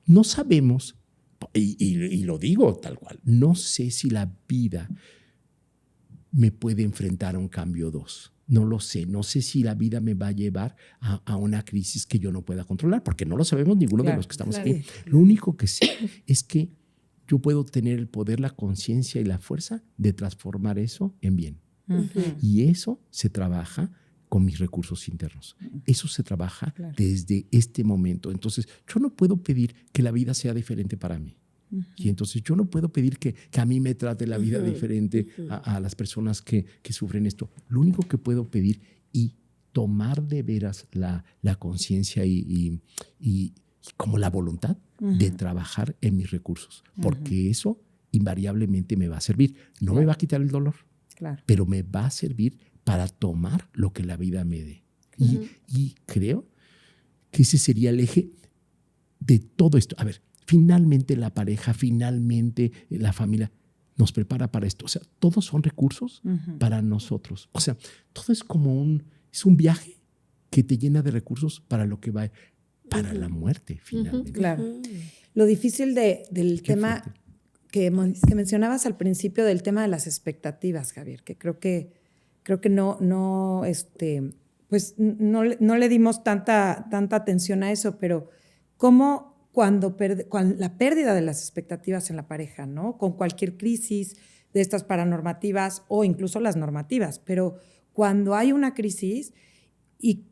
F: no sabemos, y lo digo tal cual, no sé si la vida me puede enfrentar a un cambio 2. No lo sé. No sé si la vida me va a llevar a una crisis que yo no pueda controlar, porque no lo sabemos ninguno de los que estamos aquí. Lo único que sé es que yo puedo tener el poder, la conciencia y la fuerza de transformar eso en bien. Y eso se trabaja con mis recursos internos. Eso se trabaja desde este momento. Entonces, yo no puedo pedir que la vida sea diferente para mí. Y entonces yo no puedo pedir que a mí me trate la vida diferente a las personas que sufren esto. Lo único que puedo pedir y tomar de veras la conciencia y como la voluntad de trabajar en mis recursos, porque eso invariablemente me va a servir. No me va a quitar el dolor, pero me va a servir para tomar lo que la vida me dé. Y creo que ese sería el eje de todo esto. A ver, finalmente la pareja, finalmente la familia nos prepara para esto. O sea, todos son recursos para nosotros. O sea, todo es como es un viaje que te llena de recursos para lo que va, para la muerte, finalmente.
E: Claro. Lo difícil del tema que mencionabas al principio, del tema de las expectativas, Javier, que creo que no le dimos tanta atención a eso, pero cómo cuando la pérdida de las expectativas en la pareja, ¿no? Con cualquier crisis de estas paranormativas o incluso las normativas, pero cuando hay una crisis y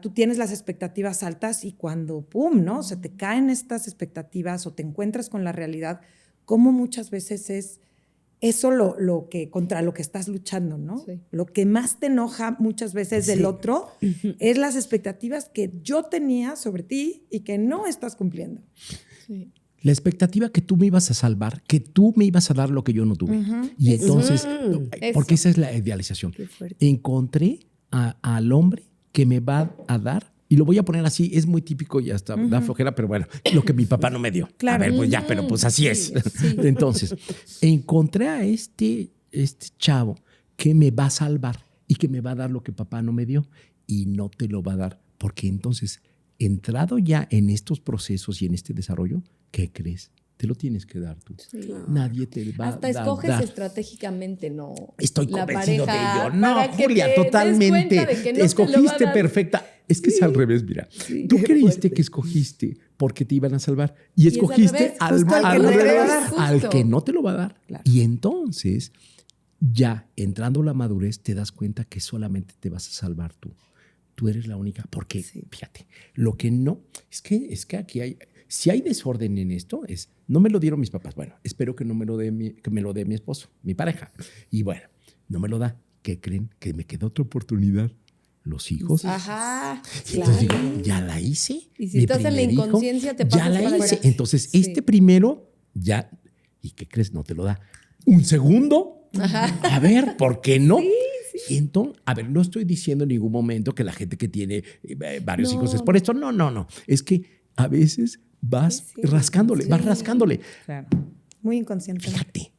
E: tú tienes las expectativas altas y cuando, ¡pum!, ¿no? Se te caen estas expectativas o te encuentras con la realidad, cómo muchas veces es eso contra lo que estás luchando, ¿no? Sí. Lo que más te enoja muchas veces del otro es las expectativas que yo tenía sobre ti y que no estás cumpliendo.
F: Sí. La expectativa que tú me ibas a salvar, que tú me ibas a dar lo que yo no tuve. Y entonces, porque esa es la idealización. Encontré al hombre que me va a dar, y lo voy a poner así, es muy típico y hasta da flojera, pero bueno, lo que mi papá no me dio. Claro. A ver, pues ya, pero pues así es. Sí. Entonces, encontré a este chavo que me va a salvar y que me va a dar lo que papá no me dio y no te lo va a dar, porque entonces, entrado ya en estos procesos y en este desarrollo, ¿qué crees? Te lo tienes que dar tú. Sí. Nadie te va a dar.
C: Hasta escoges estratégicamente, ¿no?
F: Estoy convencido de ello. No, Julia, totalmente. No escogiste perfecta. Es que es al revés, mira. Sí, tú creíste que escogiste porque te iban a salvar y escogiste al que no te lo va a dar. Claro. Y entonces, ya entrando la madurez, te das cuenta que solamente te vas a salvar tú. Tú eres la única. Porque, fíjate, lo que no... Es que aquí hay... Si hay desorden en esto, no me lo dieron mis papás. Bueno, espero que no me lo dé mi esposo, mi pareja. Y bueno, no me lo da. ¿Qué creen? Que me queda otra oportunidad. Los hijos.
C: Ajá.
F: Entonces digo, ya la hice.
C: Y si estás en la inconsciencia, te pasas
F: ya la hice. Entonces, este primero, ya. ¿Y qué crees? No te lo da. ¿Un segundo? Ajá. A ver, ¿por qué no? Sí. Y entonces, a ver, no estoy diciendo en ningún momento que la gente que tiene varios hijos es por esto. No. Es que a veces vas rascándole.
E: Claro. Muy inconsciente.
F: Fíjate,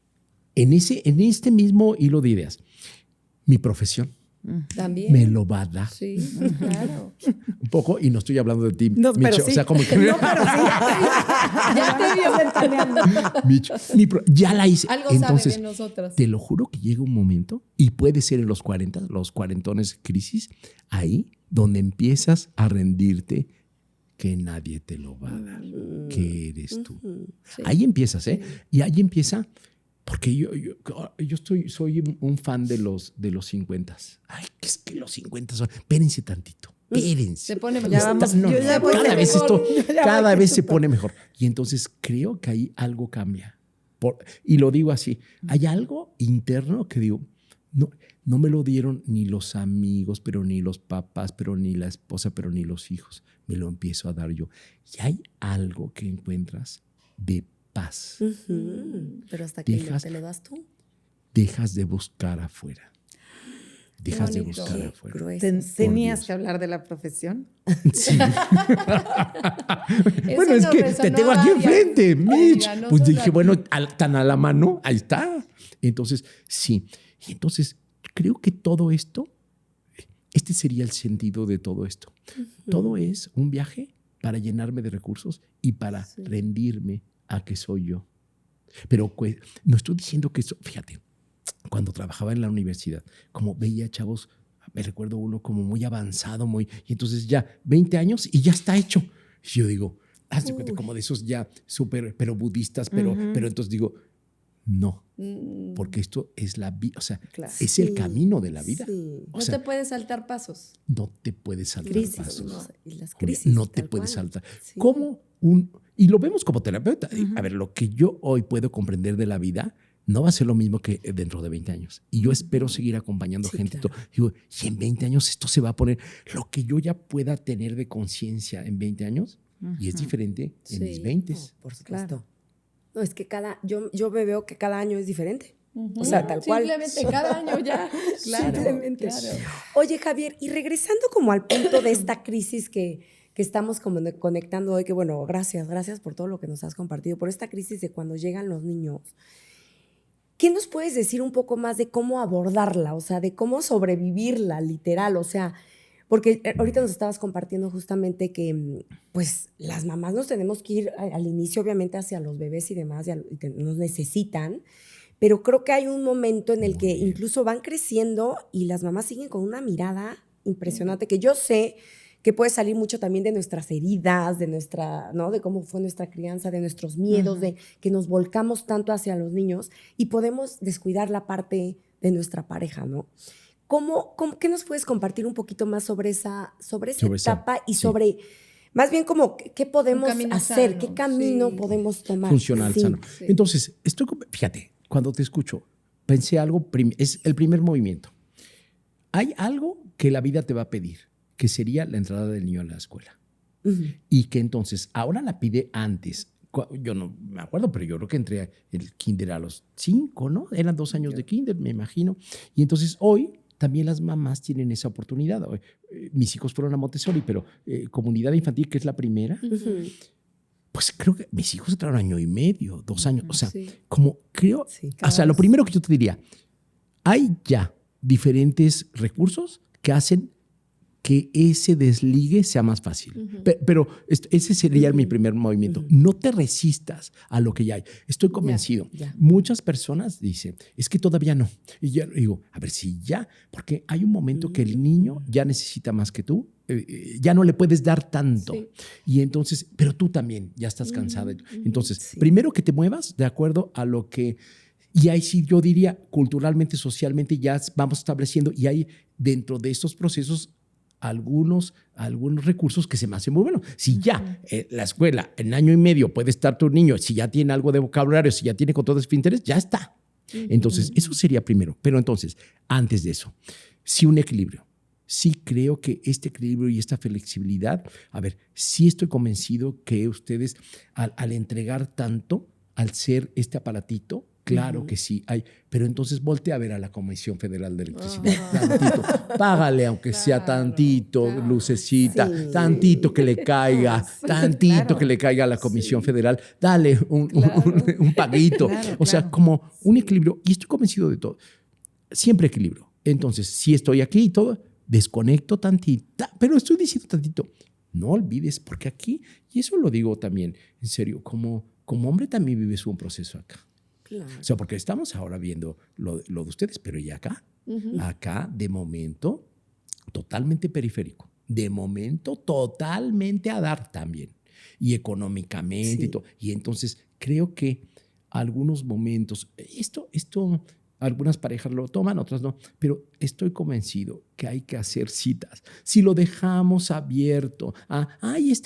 F: en este mismo hilo de ideas, mi profesión
C: también
F: me lo va a dar.
C: Sí, claro.
F: Un poco, y no estoy hablando de ti,
E: no,
F: Micho.
E: Sí.
F: O sea, como que...
E: No, pero sí. Ya te vi ventaneando.
F: Micho, ya la hice.
C: Algo
F: entonces,
C: sabe de nosotras.
F: Te lo juro que llega un momento, y puede ser en los 40, los cuarentones crisis, ahí donde empiezas a rendirte que nadie te lo va a dar, que eres tú. Sí. Ahí empiezas, ¿eh? Y ahí empieza, porque yo soy un fan de los 50. Ay, es que los 50 son... Espérense tantito, espérense.
C: Se pone mejor.
F: Cada vez se pone mejor. Y entonces creo que ahí algo cambia. Y lo digo así, hay algo interno que digo, no me lo dieron ni los amigos, pero ni los papás, pero ni la esposa, pero ni los hijos. Me lo empiezo a dar yo. Y hay algo que encuentras de paz.
D: Pero hasta que te lo das tú.
F: Dejas de buscar afuera. Dejas de buscar afuera.
E: ¿Tenías que hablar de la profesión?
F: Sí. Bueno, es que te tengo aquí enfrente, Mitch. Pues dije, bueno, tan a la mano, ahí está. Entonces, sí. Y entonces, creo que todo esto, este sería el sentido de todo esto. Todo es un viaje para llenarme de recursos y para rendirme a que soy yo. Pero no estoy diciendo que eso, fíjate, cuando trabajaba en la universidad, como veía chavos me recuerdo uno como muy avanzado, y entonces ya 20 años y ya está hecho. Y yo digo, haz de cuenta como de esos ya súper, pero budistas, pero entonces digo, no, porque esto es la vida, o sea,
C: Claro.
F: es el camino de la vida.
D: Sí.
F: O
C: No
F: sea,
C: te puedes saltar pasos.
F: no te puedes saltar
D: Crisis,
F: pasos.
D: ¿no? Y las
F: Julia,
D: crisis,
F: no te
D: tal
F: puedes
D: cual.
F: saltar.
D: Sí.
F: Como y lo vemos como terapeuta. A ver, lo que yo hoy puedo comprender de la vida no va a ser lo mismo que dentro de 20 años. Y yo espero seguir acompañando
D: Sí,
F: gente.
D: claro.
F: Digo, y en 20 años esto se va a poner, lo que yo ya pueda tener de conciencia en 20 años, y es diferente en mis
C: Sí.
F: 20.
D: No, por supuesto.
C: Claro.
D: No, es que yo me veo que cada año es diferente. O sea, tal cual.
C: Simplemente cada año ya. Claro,
D: Simplemente.
C: claro.
D: Oye, Javier, y regresando como al punto de esta crisis que estamos como conectando hoy, que bueno, gracias por todo lo que nos has compartido, por esta crisis de cuando llegan los niños. ¿Qué nos puedes decir un poco más de cómo abordarla? O sea, de cómo sobrevivirla, literal. O sea, porque ahorita nos estabas compartiendo justamente que, pues, las mamás nos tenemos que ir al inicio, obviamente, hacia los bebés y demás, y nos necesitan. Pero creo que hay un momento en el
F: Muy
D: que
F: bien.
D: incluso van creciendo y las mamás siguen con una mirada impresionante, que yo sé que puede salir mucho también de nuestras heridas, de nuestra, ¿no? De cómo fue nuestra crianza, de nuestros miedos, de que nos volcamos tanto hacia los niños y podemos descuidar la parte de nuestra pareja, ¿no? ¿Qué nos puedes compartir un poquito más sobre esa etapa y
F: sí.
D: sobre, más bien como, qué podemos
C: camino
D: hacer,
C: sano,
D: qué camino
C: sí.
D: podemos tomar?
F: Funcional,
D: Sí.
F: sano.
C: Sí.
F: Entonces, fíjate, cuando te escucho, pensé algo, es el primer movimiento. Hay algo que la vida te va a pedir, que sería la entrada del niño a la escuela.
D: Ujú.
F: Y que entonces ahora la pide antes. Yo no me acuerdo, pero yo creo que entré el kinder a los 5, ¿no? Eran 2 años de kinder, me imagino. Y entonces hoy también las mamás tienen esa oportunidad. Hoy, mis hijos fueron a Montessori, pero comunidad infantil, que es la primera,
D: Ujú.
F: pues creo que mis hijos entraron 1 año y medio, 2 años. O sea,
C: Sí.
F: como creo,
D: Sí,
F: o sea, lo primero que yo te diría, hay ya diferentes recursos que hacen que ese desligue sea más fácil. Pero ese sería mi primer movimiento. No te resistas a lo que ya hay. Estoy convencido.
D: ya.
F: Muchas personas dicen, es que todavía no. Y yo digo, a ver si ya, porque hay un momento que el niño ya necesita más que tú. Ya no le puedes dar tanto.
C: Sí.
F: Y entonces, pero tú también ya estás cansada. Entonces,
D: Sí.
F: primero que te muevas de acuerdo a lo que... Y ahí sí yo diría, culturalmente, socialmente, ya vamos estableciendo, y hay dentro de estos procesos algunos recursos que se me hacen muy buenos. Si ya la escuela en 1 año y medio puede estar tu niño, si ya tiene algo de vocabulario, si ya tiene control de esfínteres, ya está. Entonces, eso sería primero. Pero entonces, antes de eso, sí un equilibrio. Sí creo que este equilibrio y esta flexibilidad, a ver, sí estoy convencido que ustedes al entregar tanto, al ser este aparatito, claro que sí hay, pero entonces voltea a ver a la Comisión Federal de Electricidad, tantito, págale aunque sea tantito, lucecita,
D: Sí.
F: tantito que le caiga, tantito que le caiga a la Comisión Federal, dale un paguito, o sea, como un equilibrio, y estoy convencido de todo, siempre equilibrio. Entonces, si estoy aquí y todo, desconecto tantito, pero estoy diciendo tantito, no olvides, porque aquí, y eso lo digo también en serio, como hombre también vives un proceso acá.
D: Claro.
F: O sea, porque estamos ahora viendo lo de ustedes, pero ¿y acá? Acá, de momento, totalmente periférico. De momento, totalmente a dar también. Y económicamente y todo. Y entonces, creo que algunos momentos, esto algunas parejas lo toman, otras no, pero estoy convencido que hay que hacer citas. Si lo dejamos abierto, a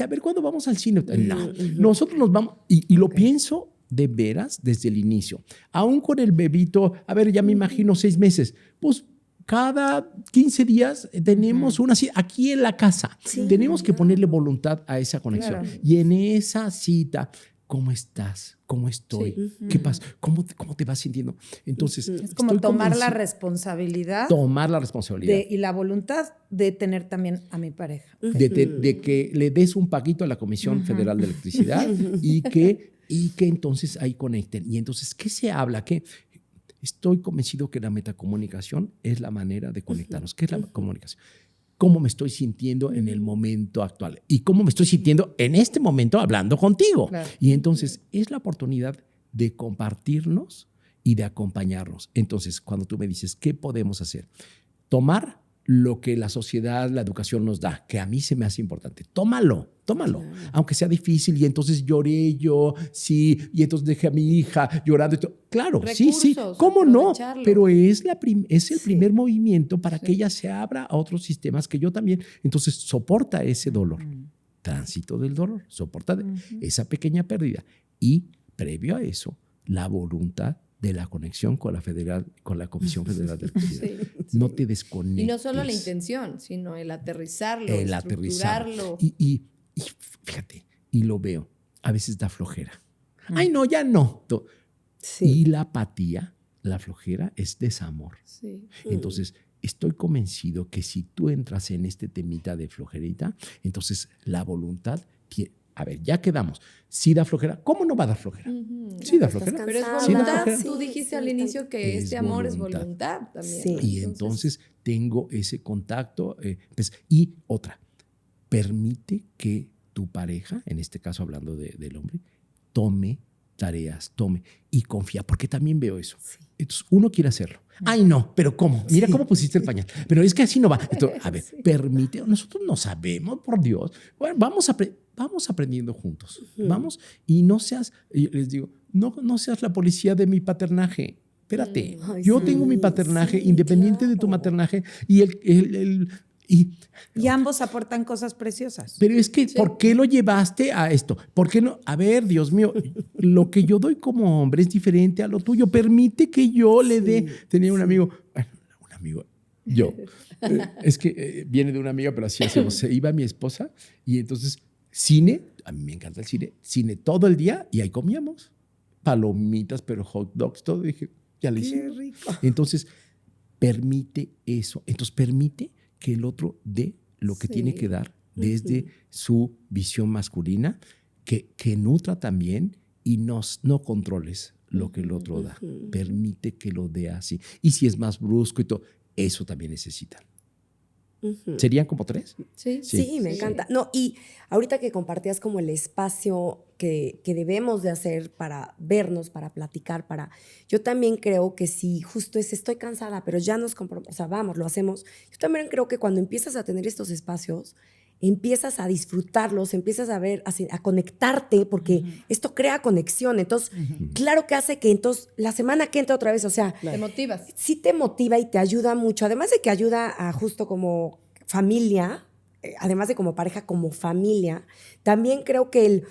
F: ver cuándo vamos al cine. No, nosotros nos vamos, y lo pienso de veras desde el inicio. Aún con el bebito, a ver, ya me imagino 6 meses, pues cada 15 días tenemos una cita aquí en la casa.
D: Sí,
F: tenemos que ponerle voluntad a esa conexión.
C: Claro.
F: Y en esa cita, ¿cómo estás? ¿Cómo estoy?
C: Sí.
F: ¿Qué pasa? ¿Cómo te vas sintiendo? Entonces,
E: Es como
F: estoy
E: tomar la
F: convencido-
E: responsabilidad
F: Tomar la responsabilidad.
E: y la voluntad de tener también a mi pareja.
F: De que le des un paquito a la Comisión Federal de Electricidad y que entonces ahí conecten. Y entonces, ¿qué se habla? ¿Qué? Estoy convencido que la metacomunicación es la manera de conectarnos. ¿Qué es la comunicación? ¿Cómo me estoy sintiendo en el momento actual? Y cómo me estoy sintiendo en este momento hablando contigo.
E: Claro.
F: Y entonces es la oportunidad de compartirnos y de acompañarnos. Entonces, cuando tú me dices, ¿qué podemos hacer? Tomar lo que la sociedad, la educación nos da, que a mí se me hace importante. Tómalo. Aunque sea difícil y entonces lloré yo, sí, y entonces dejé a mi hija llorando. Claro, sí, ¿cómo no? Pero es el primer movimiento para que ella se abra a otros sistemas que yo también. Entonces soporta ese dolor, tránsito del dolor, soporta esa pequeña pérdida. Y previo a eso, la voluntad de la conexión con la Comisión Federal de Electricidad. No te desconectes.
C: Y no solo la intención, sino el aterrizarlo, estructurarlo.
F: Y fíjate, y lo veo, a veces da flojera. Ay, no, ya no. Y la apatía, la flojera, es desamor. Sí. Entonces, estoy convencido que si tú entras en este temita de flojerita, entonces la voluntad a ver, ya quedamos. ¿Sí da flojera? ¿Cómo no va a dar flojera? Sí da flojera.
C: Pero es voluntad. Tú dijiste al inicio que este amor es voluntad también.
F: Sí. Y entonces tengo ese contacto. Y otra, permite que tu pareja, en este caso hablando del hombre, tome tareas, y confía, porque también veo eso. Sí. Entonces, uno quiere hacerlo. Ay, no, pero ¿cómo? Mira cómo pusiste el pañal. Pero es que así no va. Entonces, a ver, permite, nosotros no sabemos, por Dios. Bueno, vamos aprendiendo juntos. Vamos, y no seas, yo les digo, no seas la policía de mi paternaje. Espérate, yo tengo mi paternaje, independiente de tu maternaje, y
E: y ambos aportan cosas preciosas.
F: Pero es que, ¿por qué lo llevaste a esto? ¿Por qué no? A ver, Dios mío, lo que yo doy como hombre es diferente a lo tuyo. Permite que yo le dé. Tenía un amigo, es que viene de una amiga, pero así hacemos. Se iba mi esposa y entonces cine, a mí me encanta el cine todo el día y ahí comíamos. Palomitas, pero hot dogs, todo. Dije, ya le hice.
E: Qué rico.
F: Entonces, permite eso. Entonces, permite que el otro dé lo que tiene que dar desde su visión masculina, que nutra también y no controles lo que el otro da. Permite que lo dé así. Y si es más brusco y todo, eso también necesitan. ¿Serían como 3?
D: Sí, me encanta. No, y ahorita que compartías como el espacio que debemos de hacer para vernos, para platicar, yo también creo que si justo estoy cansada, pero ya nos comprometemos, o sea, vamos, lo hacemos. Yo también creo que cuando empiezas a tener estos espacios, empiezas a disfrutarlos, empiezas a ver, a conectarte, porque esto crea conexión. Entonces, claro que hace que entonces la semana que entra otra vez, o sea,
C: te motivas.
D: Sí te motiva y te ayuda mucho. Además de que ayuda a justo como familia, además de como pareja, como familia, también creo que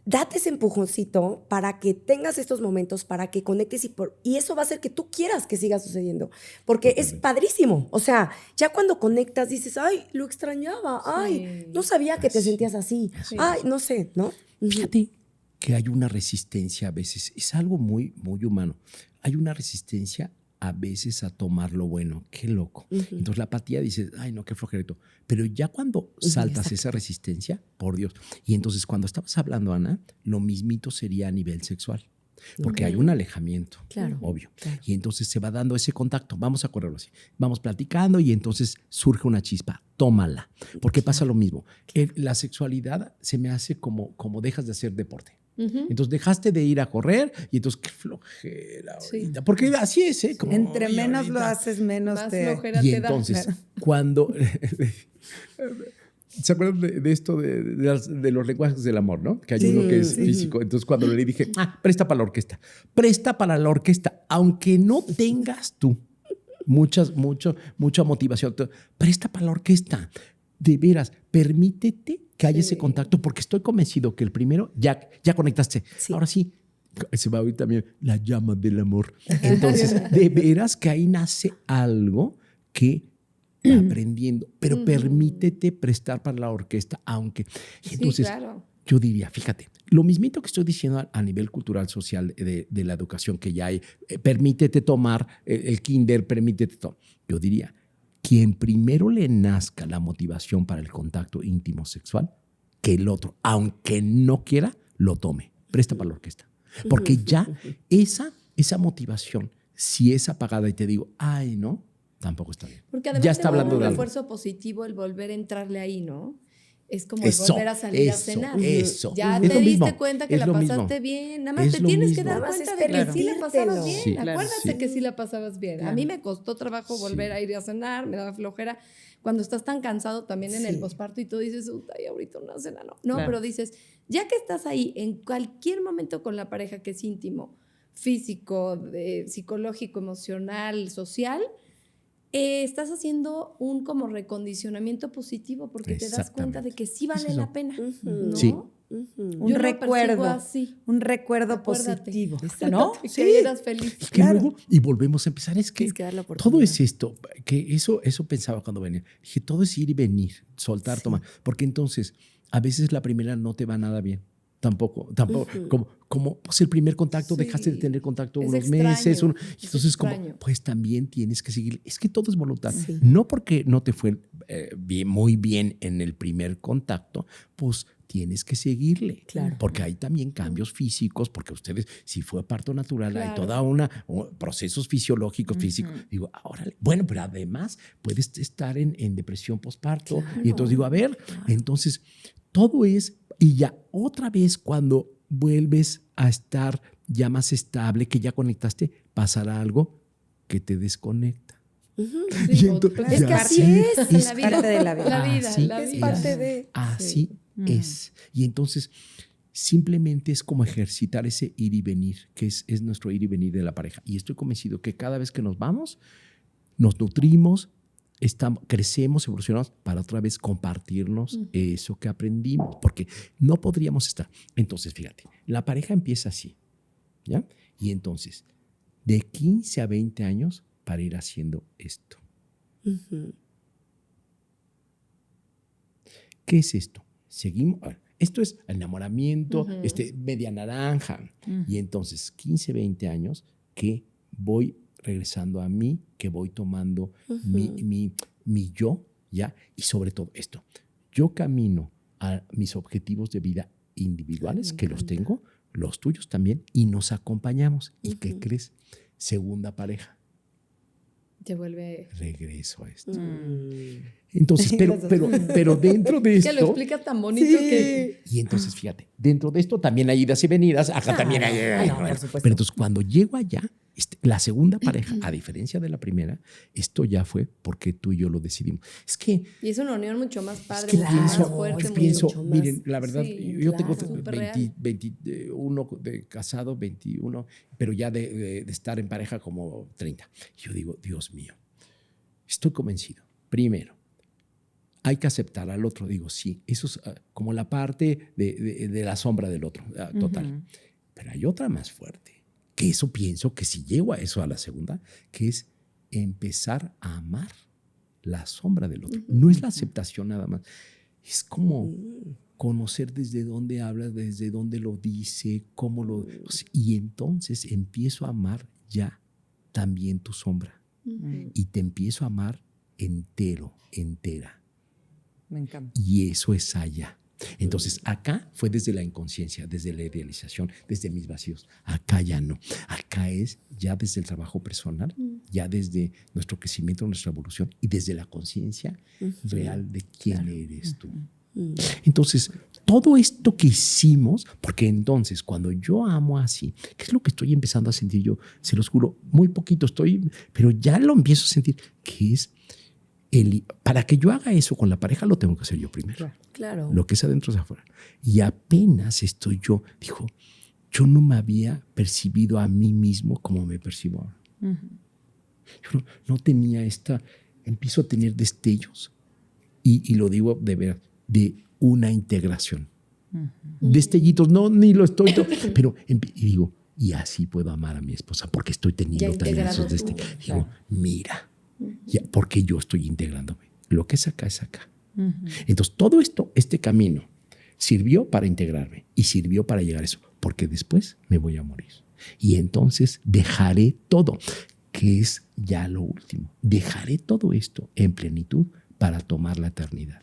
D: date ese empujoncito para que tengas estos momentos, para que conectes y eso va a hacer que tú quieras que siga sucediendo, porque es padrísimo. O sea, ya cuando conectas dices, ay, lo extrañaba, ay, no sabía que te sentías así, ay, no sé, ¿no?
F: Fíjate que hay una resistencia a veces, es algo muy, muy humano. Hay una resistencia a veces a tomar lo bueno. Qué loco. Entonces la apatía dice, ay, no, qué flojerito. Pero ya cuando saltas esa resistencia, por Dios. Y entonces cuando estabas hablando, Ana, lo mismito sería a nivel sexual. Porque hay un alejamiento, obvio. Claro. Y entonces se va dando ese contacto. Vamos a correrlo así. Vamos platicando y entonces surge una chispa. Tómala. Porque pasa lo mismo. La sexualidad se me hace como dejas de hacer deporte. Entonces dejaste de ir a correr y entonces qué flojera ahorita. Porque así es, ¿eh? Como,
E: entre menos ahorita lo haces, menos
C: más
E: te...
C: flojera
F: y
C: te
F: entonces,
C: da.
F: cuando... ¿Se acuerdan de esto de los lenguajes del amor, no? Que hay uno que es físico. Entonces cuando le dije, presta para la orquesta. Presta para la orquesta. Aunque no tengas tú mucha motivación, presta para la orquesta. De veras, permítete que haya ese contacto, porque estoy convencido que el primero ya conectaste. Ahora sí, se va a oír también la llama del amor. Entonces, de veras que ahí nace algo que aprendiendo, pero permítete prestar para la orquesta, aunque... Y entonces, yo diría, fíjate, lo mismito que estoy diciendo a nivel cultural, social, de la educación que ya hay, permítete tomar el kinder, permítete tomar. Yo diría, quien primero le nazca la motivación para el contacto íntimo sexual, que el otro, aunque no quiera, lo tome. Presta para la orquesta. Porque ya esa motivación, si es apagada y te digo, ay, no, tampoco está bien.
C: Porque además
F: ya está hablando
C: de un
F: de algo.
C: refuerzo positivo el volver a entrarle ahí, ¿no? es como el volver a salir a cenar.
F: Eso.
C: Ya
F: Es
C: te
F: lo
C: diste
F: mismo,
C: cuenta que
F: es
C: la
F: lo
C: pasaste
F: mismo.
C: bien. Nada más
F: Es
C: te
F: lo
C: tienes que
F: mismo.
C: dar
D: Nada más
C: cuenta
D: es
C: de que sí la pasabas
D: permitírtelo.
C: bien.
F: Sí.
C: Acuérdate
F: Sí.
C: que sí la pasabas bien. A mí me costó trabajo volver a ir a cenar, me daba flojera. Cuando estás tan cansado también en el posparto y tú dices, ay, ahorita una cena no. No, pero dices, ya que estás ahí en cualquier momento con la pareja que es íntimo, físico, psicológico, emocional, social, estás haciendo un como recondicionamiento positivo porque te das cuenta de que sí vale la pena, ¿no?
F: Sí.
E: Un
C: Yo lo
E: recuerdo,
C: percibo así.
E: un recuerdo
C: Positivo,
E: positivo,
C: ¿no?
E: ¿no?
C: Que ahí eras feliz.
F: Y luego, y volvemos a empezar, es que
D: Tienes que dar la oportunidad.
F: todo es esto, que eso pensaba cuando venía. Dije, todo es ir y venir, soltar, tomar. Porque entonces, a veces la primera no te va nada bien. Tampoco. Como pues el primer contacto, dejaste de tener contacto
C: Es
F: unos
C: extraño,
F: meses.
C: es
F: Entonces,
C: extraño.
F: pues también tienes que seguir. Es que todo es voluntad. No porque no te fue muy bien en el primer contacto, pues tienes que seguirle.
D: Claro.
F: Porque hay también cambios físicos, porque ustedes, si fue parto natural, hay
C: Claro.
F: toda procesos fisiológicos, físicos. Digo, órale. Bueno, pero además puedes estar en depresión postparto. Y entonces digo, a ver, entonces todo es, y ya otra vez cuando vuelves a estar ya más estable, que ya conectaste, pasará algo que te desconecta.
C: Sí,
D: Es que así es.
E: Es
C: la vida.
E: parte de la vida.
C: La vida,
F: Así
C: la
D: Es
C: vida.
D: parte de...
F: Así es. Y entonces simplemente es como ejercitar ese ir y venir, que es nuestro ir y venir de la pareja. Y estoy convencido que cada vez que nos vamos, nos nutrimos, crecemos, evolucionamos para otra vez compartirnos eso que aprendimos, porque no podríamos estar. Entonces, fíjate, la pareja empieza así, ¿ya? Y entonces, de 15 a 20 años para ir haciendo esto. ¿Qué es esto? Seguimos. Esto es enamoramiento, media naranja. Y entonces, 15, 20 años que voy regresando a mí, que voy tomando mi yo, ¿ya? Y sobre todo esto, yo camino a mis objetivos de vida individuales, que los tengo, los tuyos también, y nos acompañamos. ¿Y qué crees? Segunda pareja.
C: Te vuelve...
F: Regreso a esto. Entonces, pero dentro de esto...
C: Que lo explica tan bonito que...
F: Y entonces, fíjate, dentro de esto también hay idas y venidas, acá también hay...
D: por supuesto.
F: Pero entonces, cuando llego allá, la segunda pareja, a diferencia de la primera, esto ya fue porque tú y yo lo decidimos. Es que...
C: Y es una unión mucho más padre,
D: Claro,
C: mucho más
F: Pienso,
C: fuerte.
F: pienso,
D: mucho más.
F: miren, la verdad,
C: Sí,
F: yo tengo
C: súper real.
F: 21 de casado, 21, pero ya de estar en pareja como 30. Yo digo, Dios mío, estoy convencido. Primero, hay que aceptar al otro. Digo, sí, eso es como la parte de la sombra del otro, total. Pero hay otra más fuerte, que eso pienso que si llego a eso a la segunda, que es empezar a amar la sombra del otro. No es la aceptación nada más. Es como conocer desde dónde habla, desde dónde lo dice, cómo lo... Y entonces empiezo a amar ya también tu sombra. Y te empiezo a amar entero, entera.
E: Me encanta.
F: Y eso es allá. Entonces, acá fue desde la inconsciencia, desde la idealización, desde mis vacíos. Acá ya no. Acá es ya desde el trabajo personal, ya desde nuestro crecimiento, nuestra evolución y desde la conciencia real de quién eres tú. Entonces, todo esto que hicimos, porque entonces cuando yo amo así, ¿qué es lo que estoy empezando a sentir yo? Se los juro, muy poquito estoy, pero ya lo empiezo a sentir, que es para que yo haga eso con la pareja lo tengo que hacer yo primero.
D: Claro.
F: Lo que es adentro es afuera. Y apenas estoy yo, dijo, yo no me había percibido a mí mismo como me percibo ahora. Yo no tenía empiezo a tener destellos, y lo digo de verdad, de una integración. Destellitos, no, ni lo estoy, pero y digo, y así puedo amar a mi esposa, porque estoy teniendo también esos destellos. Digo, mira, ya, porque yo estoy integrándome. Lo que es acá es acá. Entonces, todo esto, este camino, sirvió para integrarme y sirvió para llegar a eso, porque después me voy a morir. Y entonces dejaré todo, que es ya lo último. Dejaré todo esto en plenitud para tomar la eternidad.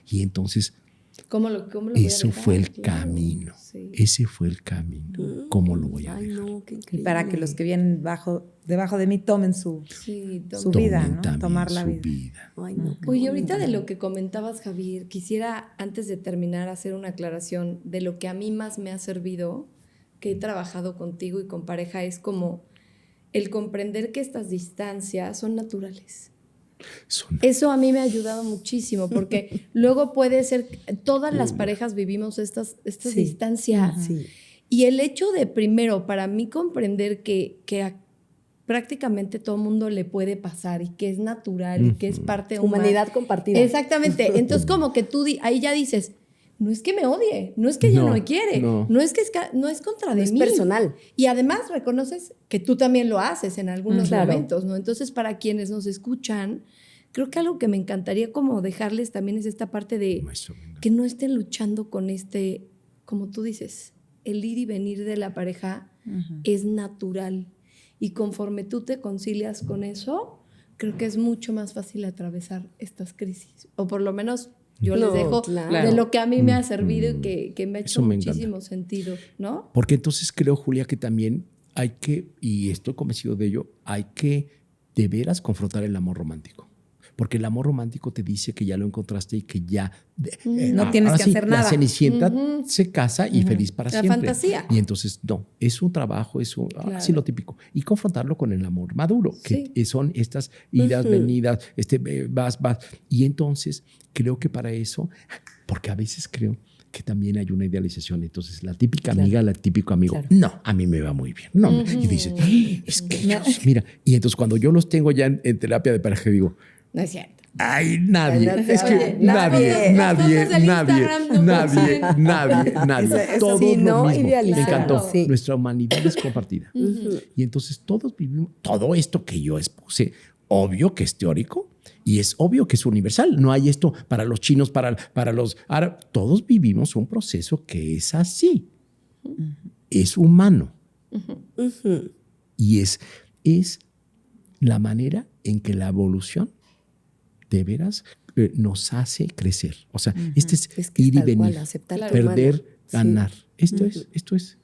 F: Y entonces
C: ¿Cómo lo voy a
F: Eso
C: dejar?
F: fue el
C: Claro,
F: camino.
C: sí.
F: Ese fue el camino. ¿Cómo lo voy a
D: Ay,
F: dejar?
D: no, qué
E: Y
D: increíble.
E: para que los que vienen debajo de mí tomen su
C: Sí,
E: Su vida,
F: Tomen
E: ¿no?
F: también
E: Tomar la
F: su
E: vida.
D: Ay, no, qué
C: Oye,
D: bonito.
C: ahorita de lo que comentabas, Javier, quisiera antes de terminar hacer una aclaración de lo que a mí más me ha servido, que he trabajado contigo y con pareja, es como el comprender que estas distancias son naturales.
F: Son-
C: Eso a mí me ha ayudado muchísimo porque luego puede ser, todas las parejas vivimos estas
D: Sí.
C: distancias.
D: Sí.
C: Y el hecho de primero, para mí comprender que prácticamente todo mundo le puede pasar y que es natural y que es parte humana.
D: Humanidad compartida.
C: Exactamente. Entonces como que tú ahí ya dices, no es que me odie, no es que ella no me quiere, no es que no es contra
D: No
C: de
D: es
C: mí.
D: personal.
C: Y además reconoces que tú también lo haces en algunos
D: Claro.
C: momentos, ¿no? Entonces, para quienes nos escuchan, creo que algo que me encantaría como dejarles también es esta parte de
F: Eso, venga.
C: que no estén luchando con como tú dices, el ir y venir de la pareja es natural. Y conforme tú te concilias con eso, creo que es mucho más fácil atravesar estas crisis. O por lo menos yo les
D: No,
C: dejo
D: claro.
C: de lo que a mí me ha servido y que me ha hecho
F: Eso me encanta.
C: muchísimo sentido, ¿no?
F: Porque entonces creo, Julia, que también hay que, y estoy convencido de ello, hay que de veras confrontar el amor romántico. Porque el amor romántico te dice que ya lo encontraste y que ya...
E: No tienes que hacer nada.
F: La Cenicienta se casa y feliz para
C: La
F: siempre.
C: fantasía.
F: Y entonces, no, es un trabajo,
C: Claro.
F: así lo típico. Y confrontarlo con el amor maduro,
C: Sí.
F: que son estas idas, venidas, vas. Y entonces creo que para eso, porque a veces creo que también hay una idealización. Entonces, la típica amiga, el típico amigo, no, a mí me va muy bien. No, y dices, es que ellos, mira. Y entonces, cuando yo los tengo ya en terapia de pareja, digo,
C: No es cierto.
F: ay, nadie. Es que
D: Oye,
F: nadie.
C: las fotos del Instagram no
F: Nadie.
E: Eso
F: Todos
D: sí,
F: lo
D: no
F: mismo.
D: idealizar.
F: Me encantó.
D: Sí.
F: Nuestra humanidad es compartida. Y entonces todos vivimos todo esto que yo expuse. Obvio que es teórico y es obvio que es universal. No hay esto para los chinos, para los árabes. Todos vivimos un proceso que es así. Es humano. Y es la manera en que la evolución de veras nos hace crecer. O sea, este es,
D: Es que
F: ir y
D: tal cual,
F: venir,
D: aceptar tu
F: perder,
D: humano. Sí.
F: ganar. Esto es.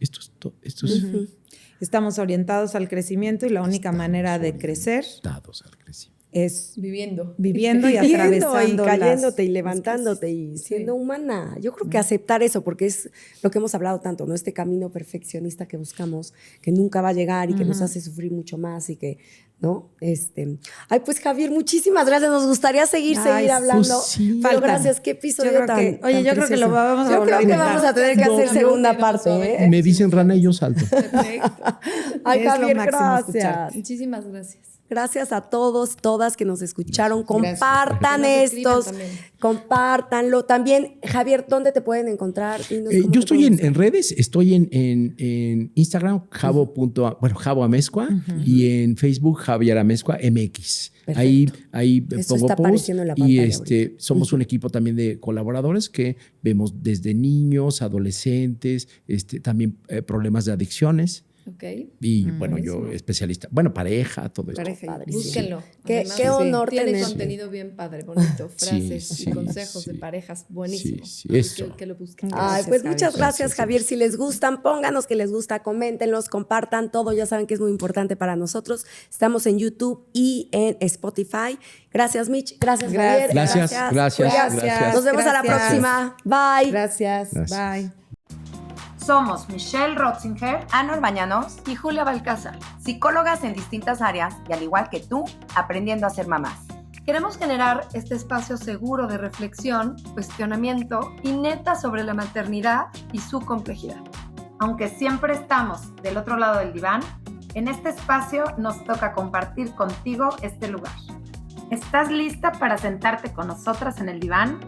E: Estamos orientados al crecimiento y la única manera de crecer
F: Dados al crecimiento.
E: es
C: Viviendo.
E: viviendo y
D: Viviendo
E: atravesando
D: y cayéndote y
E: las
D: levantándote y siendo humana. Yo creo que aceptar eso, porque es lo que hemos hablado tanto, ¿no? Este camino perfeccionista que buscamos, que nunca va a llegar y que nos hace sufrir mucho más y que, ¿no? Ay, pues Javier, muchísimas gracias. Nos gustaría seguir hablando.
F: Pues sí.
D: Pero
E: Faltan.
D: gracias, qué episodio
E: Yo creo
D: tan
E: que- oye,
D: tan
E: yo creo que
D: precioso.
E: lo vamos a
D: Yo
E: volver
D: creo
E: a
D: que
E: intentar.
D: vamos a tener que hacer segunda parte, ¿eh?
F: Me dicen rana y yo salto.
C: Perfecto.
D: Ay,
E: Es lo
D: Javier,
E: máximo
D: gracias.
E: escucharte.
C: Muchísimas gracias.
D: Gracias a todos, todas que nos escucharon.
E: Gracias.
D: Compartan
C: Que nos escriban
D: estos,
C: también.
D: compártanlo. También, Javier, ¿dónde te pueden encontrar? Dinos cómo
F: Yo
D: te
F: estoy
D: pueden
F: en redes, estoy en Instagram, Javo Amezcua, y en Facebook, Javier Amezcua MX. Ahí
D: Eso
F: pongo
D: está
F: post
D: apareciendo en la
F: y
D: pantalla
F: somos un equipo también de colaboradores que vemos desde niños, adolescentes, también problemas de adicciones.
C: Ok.
F: Y bueno, yo especialista, bueno, pareja, todo esto.
D: Pareja. Padrísimo.
C: Búsquenlo.
D: Qué
C: Además,
D: honor
C: tiene
D: tener.
C: contenido bien padre, bonito, frases
F: Sí,
C: y consejos
F: sí.
C: de parejas buenísimos.
F: Sí, eso.
C: Que lo busquen.
D: Ay,
E: Gracias,
D: pues
E: Javier.
D: muchas gracias,
F: Gracias,
D: Javier. Si les gustan, pónganos que les gusta, coméntenlos, compartan todo. Ya saben que es muy importante para nosotros. Estamos en YouTube y en Spotify. Gracias, Mitch. Gracias, Javier.
F: Gracias.
D: Nos vemos a la
E: Gracias.
D: próxima. Bye.
E: Gracias.
F: Gracias.
E: Bye.
A: Somos Michelle Rotzinger
B: Anor Bañanos,
A: y Julia Balcázar.
B: psicólogas en distintas áreas y al igual que tú, aprendiendo a ser mamás.
A: Queremos generar este espacio seguro de reflexión, cuestionamiento y neta sobre la maternidad y su complejidad. Aunque siempre estamos del otro lado del diván, en este espacio nos toca compartir contigo este lugar. ¿Estás lista para sentarte con nosotras en el diván?